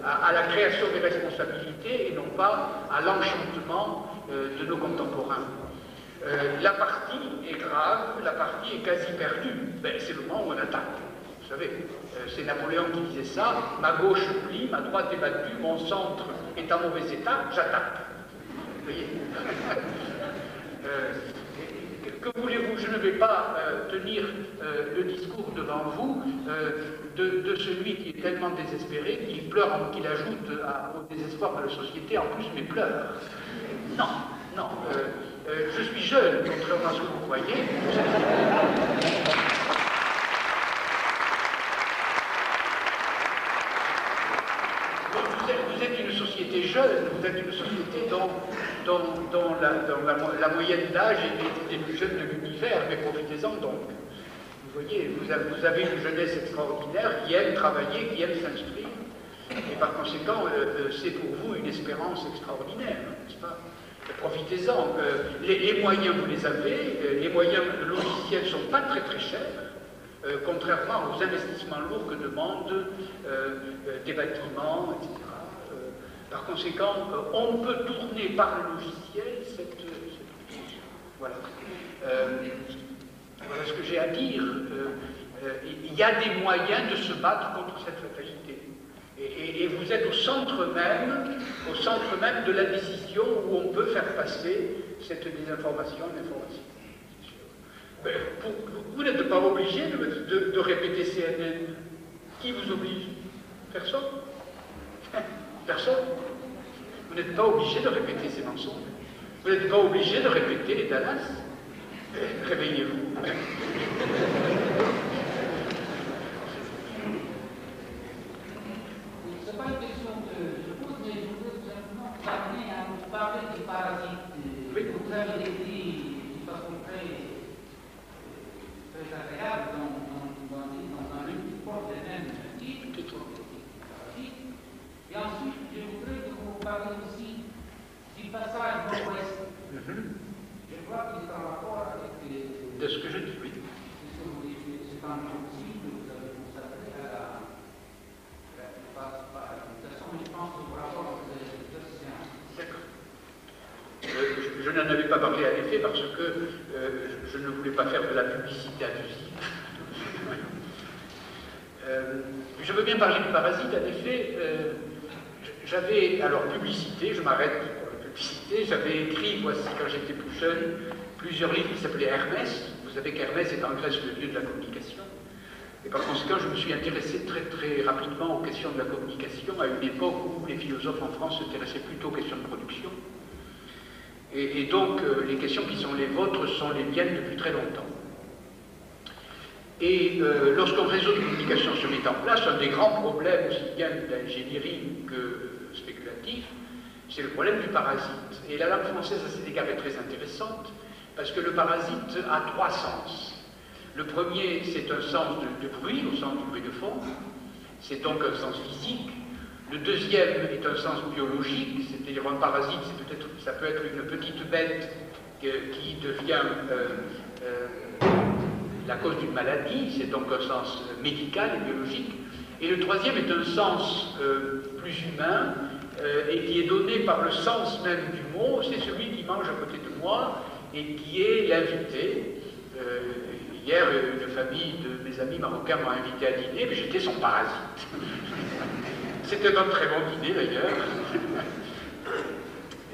à la création des responsabilités et non pas à l'enchantement de nos contemporains. La partie est grave, la partie est quasi perdue. Ben, c'est le moment où on attaque. Vous savez, c'est Napoléon qui disait ça, ma gauche plie, ma droite est battue, mon centre est en mauvais état, j'attaque. Vous voyez. Que voulez-vous? Je ne vais pas tenir le discours devant vous de celui qui est tellement désespéré qu'il pleure, qu'il ajoute au désespoir de la société en plus mes pleurs. Non, non. Je suis jeune, contrairement à ce que vous croyez. Vous êtes une société jeune, vous êtes une société dont la moyenne d'âge est des plus jeunes de l'univers, mais profitez-en donc. Vous voyez, vous avez une jeunesse extraordinaire qui aime travailler, qui aime s'instruire, et par conséquent, c'est pour vous une espérance extraordinaire, n'est-ce pas? Profitez-en. Les moyens, vous les avez, les moyens logiciels ne sont pas très très chers, contrairement aux investissements lourds que demandent des bâtiments, etc. Par conséquent, on peut tourner par le logiciel cette voilà. Voilà ce que j'ai à dire. Il y a des moyens de se battre contre cette fatalité. Et vous êtes au centre même de la décision où on peut faire passer cette désinformation, l'information. Vous n'êtes pas obligé de répéter CNN. Qui vous oblige? Personne. Personne. Vous n'êtes pas obligé de répéter ces mensonges. Vous n'êtes pas obligé de répéter les Dallas. Réveillez-vous. C'est pas une question que je pose, mais je voudrais tout simplement vous amener à nous parler des parasites. Oui. Vous avez décrit de façon très agréable dans un livre qui porte les mêmes titres. Et ensuite, je voudrais que vous parliez aussi du passage nord-ouest. Je crois qu'il est en rapport avec de ce que je dis, oui. C'est un aussi que vous avez consacré à la façon, je pense, au rapport de sciences. D'accord. Je n'en avais pas parlé à l'effet parce que je ne voulais pas faire de la publicité abusive. Je veux bien parler du parasite, en effet. J'avais, alors publicité, je m'arrête pour la publicité, j'avais écrit, voici quand j'étais plus jeune, plusieurs livres qui s'appelaient Hermès. Vous savez qu'Hermès est en Grèce le dieu de la communication. Et par conséquent, je me suis intéressé très très rapidement aux questions de la communication, à une époque où les philosophes en France s'intéressaient plutôt aux questions de production. Et donc, les questions qui sont les vôtres sont les miennes depuis très longtemps. Et lorsqu'un réseau de communication se met en place, un des grands problèmes, aussi bien d'ingénierie que spéculatif, c'est le problème du parasite. Et la langue française, à cet égard, est très intéressante, parce que le parasite a trois sens. Le premier, c'est un sens de bruit, au sens du bruit de fond, c'est donc un sens physique. Le deuxième est un sens biologique, c'est-à-dire un parasite, ça peut être une petite bête qui devient la cause d'une maladie, c'est donc un sens médical et biologique. Et le troisième est un sens plus humain et qui est donné par le sens même du mot, c'est celui qui mange à côté de moi et qui est l'invité. Hier, une famille de mes amis marocains m'a invité à dîner, mais j'étais son parasite. C'était un très bon dîner d'ailleurs.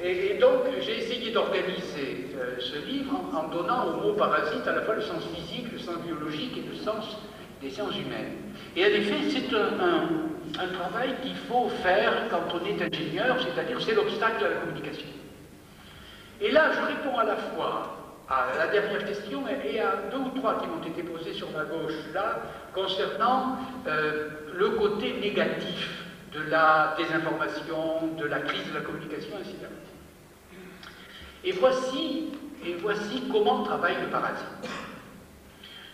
Et donc, j'ai essayé d'organiser ce livre en donnant au mot parasite à la fois le sens physique, le sens biologique et le sens des sciences humaines. Et en effet, c'est un travail qu'il faut faire quand on est ingénieur, c'est-à-dire c'est l'obstacle à la communication. Et là, je réponds à la fois à la dernière question et à deux ou trois qui m'ont été posées sur ma gauche, là, concernant le côté négatif de la désinformation, de la crise de la communication, ainsi de suite. Et voici comment travaille le parasite.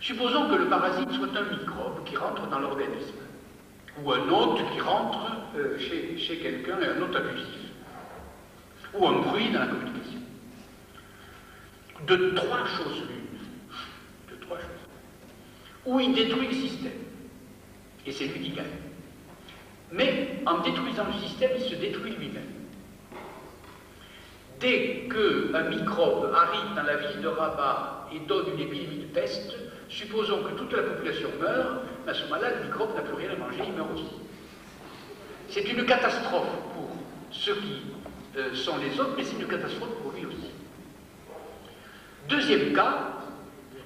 Supposons que le parasite soit un microbe qui rentre dans l'organisme, ou un hôte qui rentre chez quelqu'un, et un hôte abusif, ou un bruit dans la communication. De trois choses l'une. De trois choses. Ou il détruit le système, et c'est lui qui gagne. Mais en détruisant le système, il se détruit lui-même. Dès qu'un microbe arrive dans la ville de Rabat et donne une épidémie de peste, supposons que toute la population meurt, mais à ce moment-là, le microbe n'a plus rien à manger, il meurt aussi. C'est une catastrophe pour ceux qui sont les autres, mais c'est une catastrophe pour lui aussi. Deuxième cas,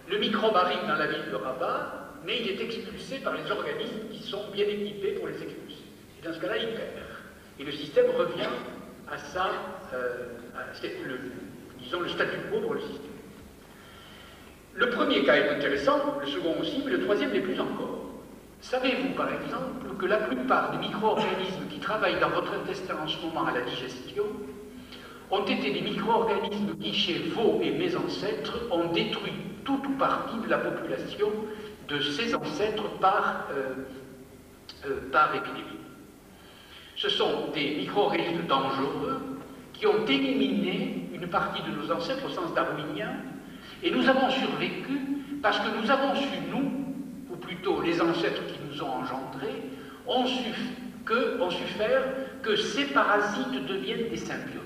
le microbe arrive dans la ville de Rabat, mais il est expulsé par les organismes qui sont bien équipés pour les expulser. Et dans ce cas-là, il perd. Et le système revient à sa, disons, le statu quo pour le système. Le premier cas est intéressant, le second aussi, mais le troisième l'est plus encore. Savez-vous, par exemple, que la plupart des micro-organismes qui travaillent dans votre intestin en ce moment à la digestion ont été des micro-organismes qui, chez vos et mes ancêtres, ont détruit toute ou partie de la population de ces ancêtres par épidémie. Ce sont des micro-organismes dangereux qui ont éliminé une partie de nos ancêtres au sens darwinien, et nous avons survécu parce que nous avons su, nous, ou plutôt les ancêtres qui nous ont engendrés, ont su faire que ces parasites deviennent des symbiotes.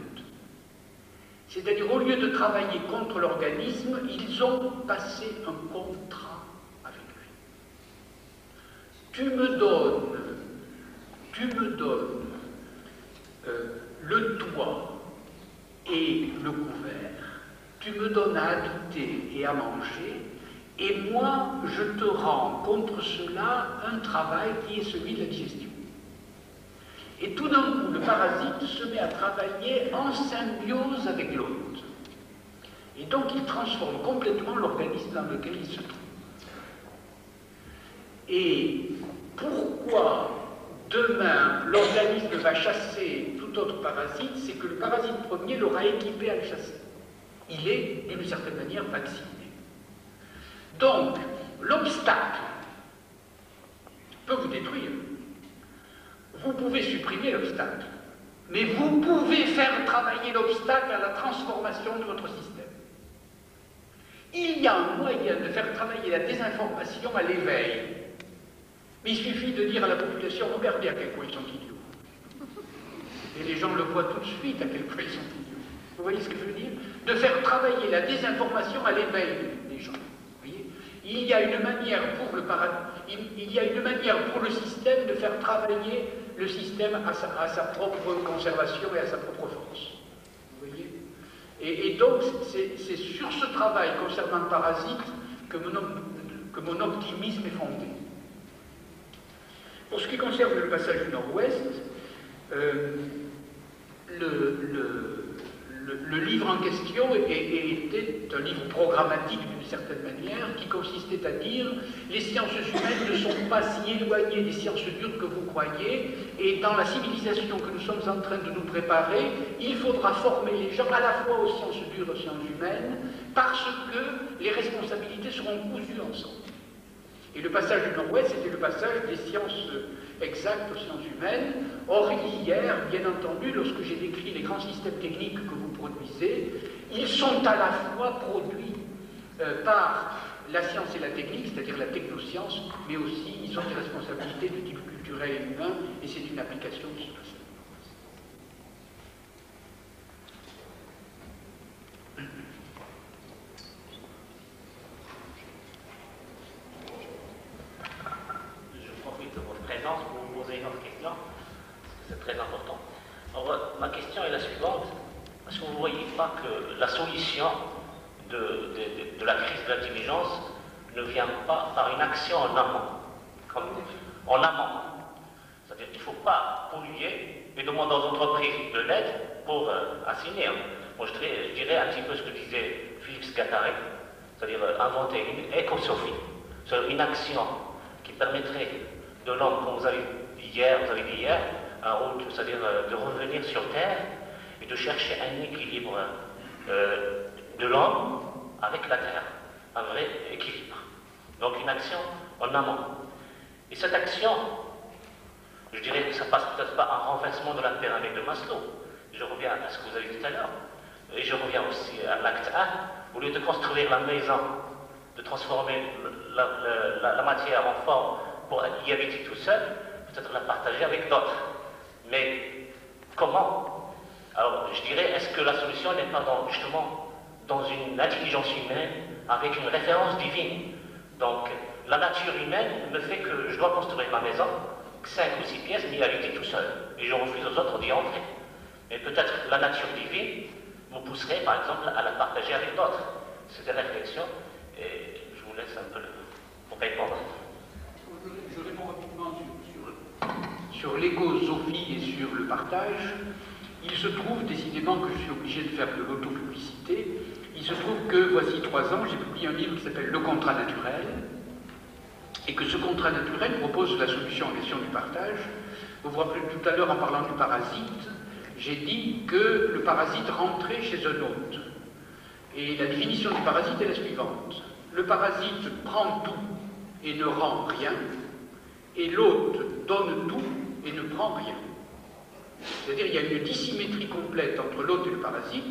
C'est-à-dire, au lieu de travailler contre l'organisme, ils ont passé un contrat avec lui. Tu me donnes le toit et le couvert, tu me donnes à habiter et à manger, et moi, je te rends contre cela un travail qui est celui de la digestion. Et tout d'un coup, le parasite se met à travailler en symbiose avec l'hôte. Et donc, il transforme complètement l'organisme dans lequel il se trouve. Et pourquoi demain l'organisme va chasser tout autre parasite? C'est que le parasite premier l'aura équipé à le chasser. Il est, d'une certaine manière, vacciné. Donc, l'obstacle peut vous détruire. Vous pouvez supprimer l'obstacle, mais vous pouvez faire travailler l'obstacle à la transformation de votre système. Il y a un moyen de faire travailler la désinformation à l'éveil. Mais il suffit de dire à la population, regardez à quel point ils sont idiots. Et les gens le voient tout de suite à quel point ils sont idiots. Vous voyez ce que je veux dire? De faire travailler la désinformation à l'éveil des gens. Vous voyez? Il y a une manière pour le système de faire travailler le système à sa propre conservation et à sa propre force. Vous voyez? Et donc, c'est sur ce travail concernant le parasite que mon optimisme est fondé. Pour ce qui concerne le passage du Nord-Ouest, le livre en question était un livre programmatique d'une certaine manière, qui consistait à dire les sciences humaines ne sont pas si éloignées des sciences dures que vous croyez, et dans la civilisation que nous sommes en train de nous préparer, il faudra former les gens à la fois aux sciences dures et aux sciences humaines, parce que les responsabilités seront cousues ensemble. Et le passage du Nord-Ouest, c'était le passage des sciences exactes aux sciences humaines. Or, hier, bien entendu, lorsque j'ai décrit les grands systèmes techniques que vous produisez, ils sont à la fois produits par la science et la technique, c'est-à-dire la technoscience, mais aussi ils ont des responsabilités de type culturel et humain, et c'est une application de ce passage. Très important. Alors, ma question est la suivante. Est-ce que vous ne voyez pas que la solution de la crise de l'intelligence ne vient pas par une action en amont? En amont. C'est-à-dire qu'il ne faut pas polluer et demander aux entreprises de l'aide pour assigner. Moi, je dirais un petit peu ce que disait Philippe Scatari, c'est-à-dire inventer une éco-sophie, c'est-à-dire une action qui permettrait de l'homme, comme vous avez dit hier, un rôle, c'est-à-dire de revenir sur Terre et de chercher un équilibre de l'homme avec la Terre, un vrai équilibre. Donc une action en amont. Et cette action, je dirais que ça passe peut-être pas un renversement de la pyramide de Maslow. Je reviens à ce que vous avez dit tout à l'heure. Et je reviens aussi à l'acte 1. Au lieu de construire la maison, de transformer la matière en forme pour y habiter tout seul, peut-être la partager avec d'autres. Mais comment? Alors je dirais, est-ce que la solution n'est pas justement dans une intelligence humaine avec une référence divine? Donc la nature humaine me fait que je dois construire ma maison, 5 ou 6 pièces, mais y habiter tout seul. Et je refuse aux autres d'y entrer. Mais peut-être que la nature divine me pousserait, par exemple, à la partager avec d'autres. C'est des réflexions, et je vous laisse un peu pour répondre. Je réponds rapidement sur l'écosophie et sur le partage. Il se trouve décidément que je suis obligé de faire de l'autopublicité. Il se trouve que, voici 3 ans, j'ai publié un livre qui s'appelle Le contrat naturel, et que ce contrat naturel propose la solution en question du partage. Vous vous rappelez tout à l'heure, en parlant du parasite, j'ai dit que le parasite rentrait chez un hôte. Et la définition du parasite est la suivante. Le parasite prend tout et ne rend rien, et l'hôte donne tout et ne prend rien. C'est-à-dire qu'il y a une dissymétrie complète entre l'hôte et le parasite,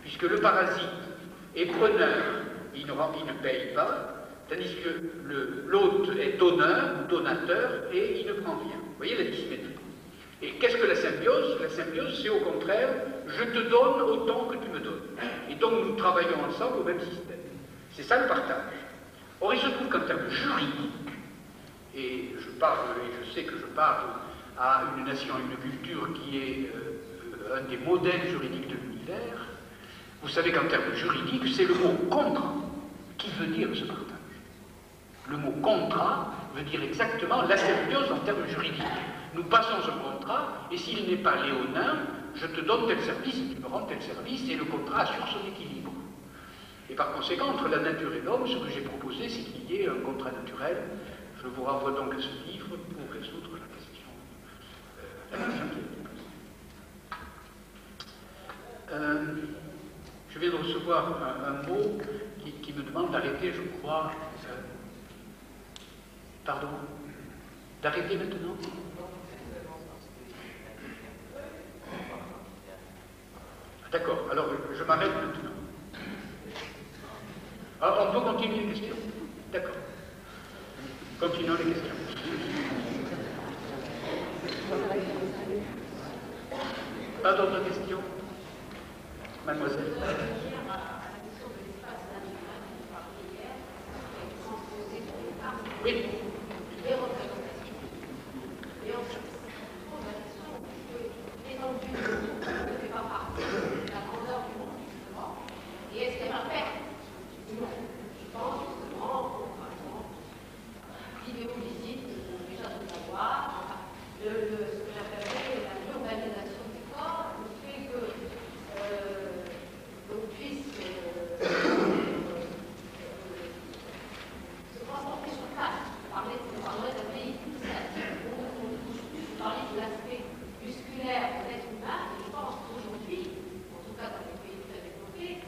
puisque le parasite est preneur, il ne paye pas, tandis que l'hôte est donneur ou donateur et il ne prend rien. Vous voyez la dissymétrie. Et qu'est-ce que la symbiose? La symbiose, c'est au contraire, je te donne autant que tu me donnes. Et donc nous travaillons ensemble au même système. C'est ça le partage. Or, il se trouve qu'en termes juridiques, et je sais que je parle à une nation, une culture qui est un des modèles juridiques de l'univers, vous savez qu'en termes juridiques, c'est le mot contrat qui veut dire ce partage. Le mot contrat veut dire exactement la symbiose en termes juridiques. Nous passons un contrat, et s'il n'est pas léonin, je te donne tel service et tu me rends tel service, et le contrat assure son équilibre. Et par conséquent, entre la nature et l'homme, ce que j'ai proposé, c'est qu'il y ait un contrat naturel. Je vous renvoie donc à ce livre pour résoudre la question qui a été posée. Je viens de recevoir un mot qui me demande d'arrêter, je crois. Pardon? D'arrêter maintenant? D'accord, alors je m'arrête maintenant. Alors, on peut continuer les questions? D'accord. Continuons les questions. Pas d'autres questions? Mademoiselle. Oui. Et est-ce qu'elle va faire? Non. Je pense justement, par exemple, l'idéologie, déjà de savoir, ce que j'appellerais l'urbanisation du corps, le fait que l'on puisse se concentrer sur place. On parlerait d'un pays pulsatif, où on touche plus, parler de l'aspect musculaire de l'être humain, et je pense qu'aujourd'hui, en tout cas dans les pays très développés,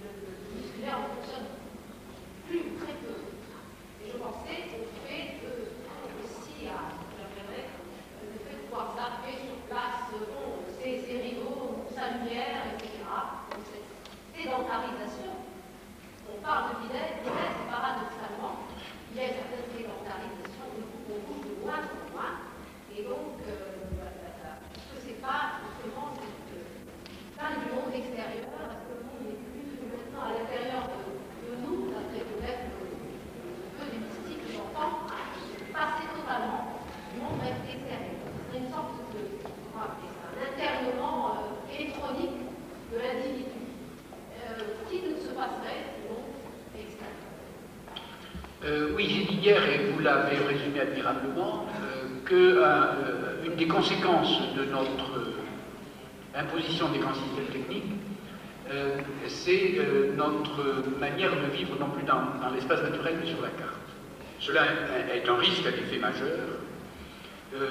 le musculaire ne fonctionne plus, très peu. Et je pensais au fait de, aussi à, j'appellerais, le fait de pouvoir zapper sur place ses rideaux, sa lumière, etc. Donc cette sédentarisation, on parle de vitesse, et paradoxalement, il y a une certaine sédentarisation, du coup on bouge de moins en moins, et donc, est-ce que c'est pas justement cette fin du monde extérieur? Est-ce que le monde n'est plus maintenant à l'intérieur de nous, d'après peut-être le peu des mystiques que j'entends, passer totalement du monde extérieur? C'est une sorte de, comment appeler ça, un internement électronique de l'individu, qui ne se passerait du monde extérieur. Oui, j'ai dit hier, et vous l'avez résumé admirablement, qu'une des conséquences de notre imposition des grands systèmes techniques, c'est notre manière de vivre non plus dans l'espace naturel mais sur la carte. Cela est un risque à effet majeur.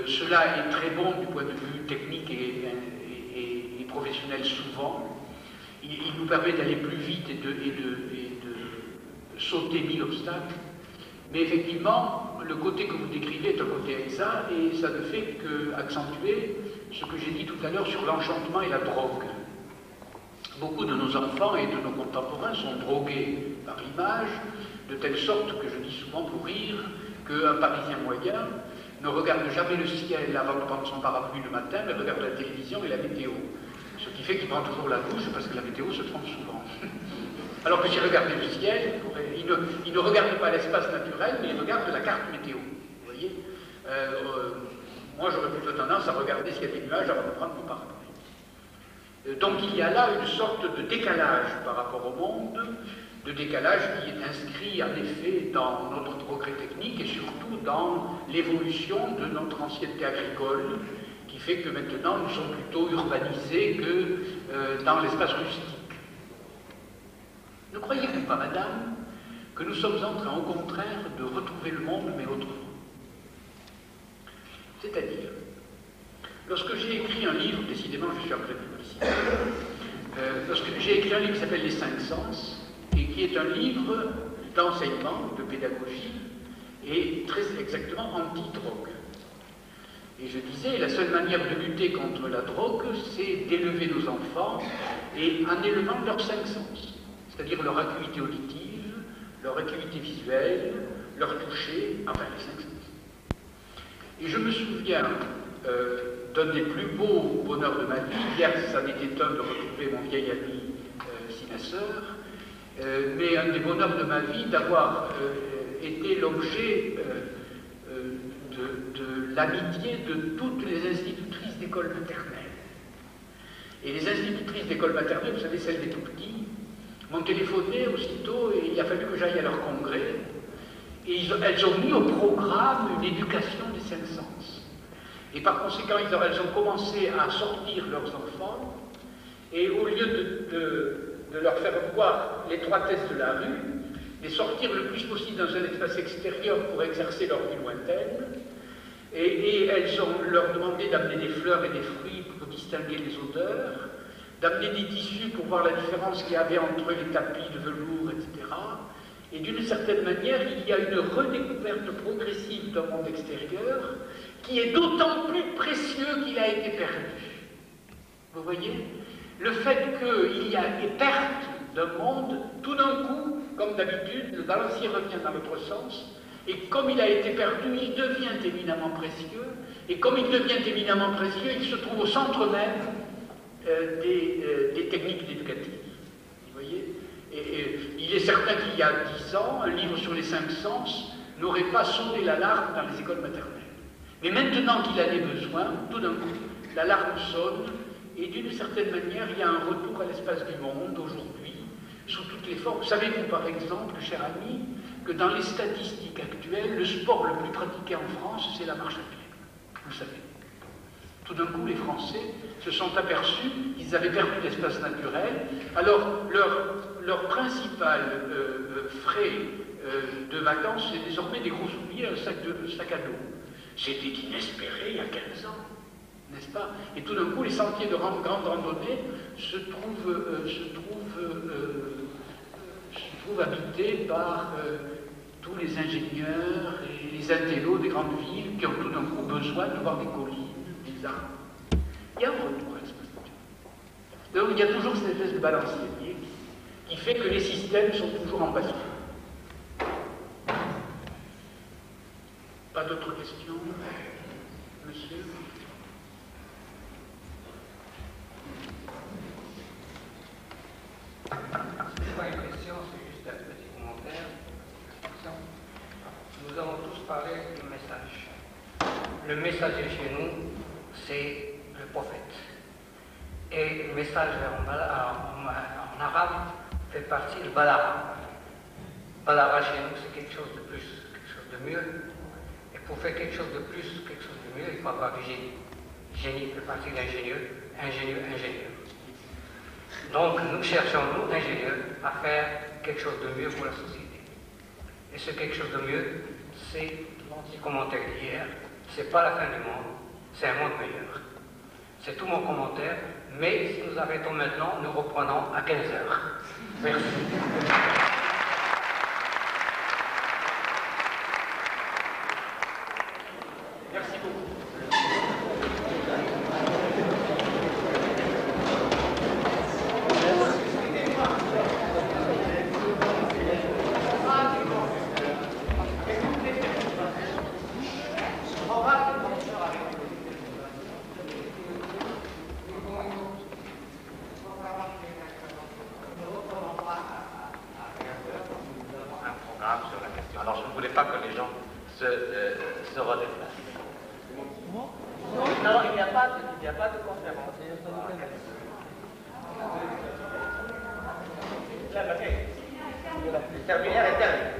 Cela est très bon du point de vue technique et professionnel souvent. Il nous permet d'aller plus vite et de sauter 1000 obstacles. Mais effectivement, le côté que vous décrivez est un côté exact et ça ne fait qu'accentuer ce que j'ai dit tout à l'heure sur l'enchantement et la drogue. Beaucoup de nos enfants et de nos contemporains sont drogués par l'image, de telle sorte que je dis souvent pour rire qu'un Parisien moyen ne regarde jamais le ciel avant de prendre son parapluie le matin, mais regarde la télévision et la météo. Ce qui fait qu'il prend toujours la douche parce que la météo se trompe souvent. Alors que s'il regardait le ciel, il ne regarde pas l'espace naturel, mais il regarde la carte météo. Vous voyez, moi j'aurais plutôt tendance à regarder s'il y a des nuages avant de prendre mon parapluie. Donc il y a là une sorte de décalage par rapport au monde, de décalage qui est inscrit en effet dans notre progrès technique et surtout dans l'évolution de notre ancienneté agricole, qui fait que maintenant nous sommes plutôt urbanisés que dans l'espace rustique. Ne croyez-vous pas, madame, que nous sommes en train, au contraire, de retrouver le monde, mais autrement? C'est-à-dire, lorsque j'ai écrit un livre, décidément je suis en pleine publicité, lorsque j'ai écrit un livre qui s'appelle Les 5 Sens, et qui est un livre d'enseignement, de pédagogie, et très exactement anti-drogue. Et je disais, la seule manière de lutter contre la drogue, c'est d'élever nos enfants, et en élevant leurs 5 sens, c'est-à-dire leur acuité auditive, leur acuité visuelle, leur toucher, enfin les 5 sens. Et je me souviens d'un des plus beaux bonheurs de ma vie, hier ça n'était un de retrouver mon vieil ami Sinasseur, mais un des bonheurs de ma vie d'avoir été l'objet de l'amitié de toutes les institutrices d'école maternelle. Et les institutrices d'école maternelle, vous savez, celles des tout-petits, m'ont téléphoné aussitôt et il a fallu que j'aille à leur congrès. Et elles ont mis au programme une éducation des 5 sens. Et par conséquent, elles ont commencé à sortir leurs enfants et au lieu de leur faire voir l'étroitesse de la rue, les sortir le plus possible dans un espace extérieur pour exercer leur vie lointaine. Et elles ont leur demandé d'amener des fleurs et des fruits pour distinguer les odeurs, d'amener des tissus pour voir la différence qu'il y avait entre les tapis de velours, etc. Et d'une certaine manière, il y a une redécouverte progressive d'un monde extérieur qui est d'autant plus précieux qu'il a été perdu. Vous voyez? Le fait qu'il y a une perte d'un monde, tout d'un coup, comme d'habitude, le balancier revient dans l'autre sens, et comme il a été perdu, il devient éminemment précieux, et comme il devient éminemment précieux, il se trouve au centre même des techniques éducatives. Vous voyez? Et il est certain qu'il y a 10 ans, un livre sur les 5 sens n'aurait pas sonné l'alarme dans les écoles maternelles. Mais maintenant qu'il en est besoin, tout d'un coup, l'alarme sonne, et d'une certaine manière, il y a un retour à l'espace du monde aujourd'hui, sous toutes les formes. Savez-vous par exemple, cher ami, que dans les statistiques actuelles, le sport le plus pratiqué en France, c'est la marche à pied. Vous le savez. Tout d'un coup, les Français se sont aperçus qu'ils avaient perdu l'espace naturel. Alors, leur principal frais de vacances, c'est désormais des gros souliers, un sac à dos. C'était inespéré il y a 15 ans, n'est-ce pas? Et tout d'un coup, les sentiers de grande randonnée se trouvent habités par tous les ingénieurs et les intellos des grandes villes qui ont tout d'un coup besoin de voir des collines, des arbres. Il y a un retour à l'espace naturel. Donc il y a toujours cette espèce de balancier qui fait que les systèmes sont toujours en bascule. Pas d'autres questions, monsieur? C'est pas une question, c'est juste un petit commentaire. Nous avons tous parlé du message. Le messager chez nous, c'est le prophète. Et le message en arabe fait partie du balara. Balara chez nous, c'est quelque chose de plus, quelque chose de mieux. Et pour faire quelque chose de plus, quelque chose de mieux, il faut avoir du génie. Génie fait partie d'ingénieux, ingénieux. Donc nous cherchons, nous, ingénieurs, à faire quelque chose de mieux pour la société. Et ce quelque chose de mieux, c'est, le commentaire d'hier, c'est pas la fin du monde, c'est un monde meilleur. C'est tout mon commentaire, mais si nous arrêtons maintenant, nous reprenons à 15 heures. Merci. Merci beaucoup. Alors je ne voulais pas que les gens se redéplacent. Non, il n'y a pas de conférence. Le terminaire est terminé.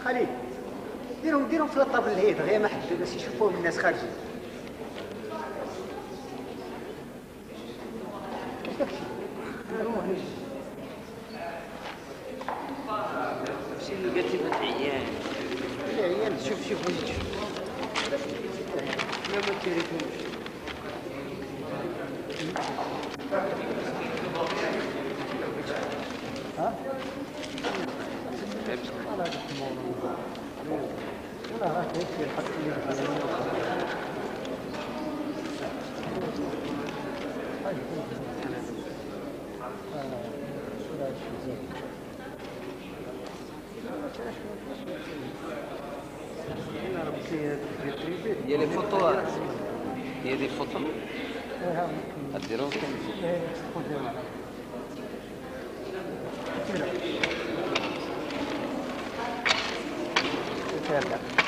خليل ديرهم في الطابل الهيد غير ما حد باش يشوفوهم الناس خارجين. شي اللي قالت لي ما تعيان. عيان شوف وجهك. لا ما تريدهمش. ها؟ لا راح يصير حتى Il y a les photos. Il y a des photos. هذا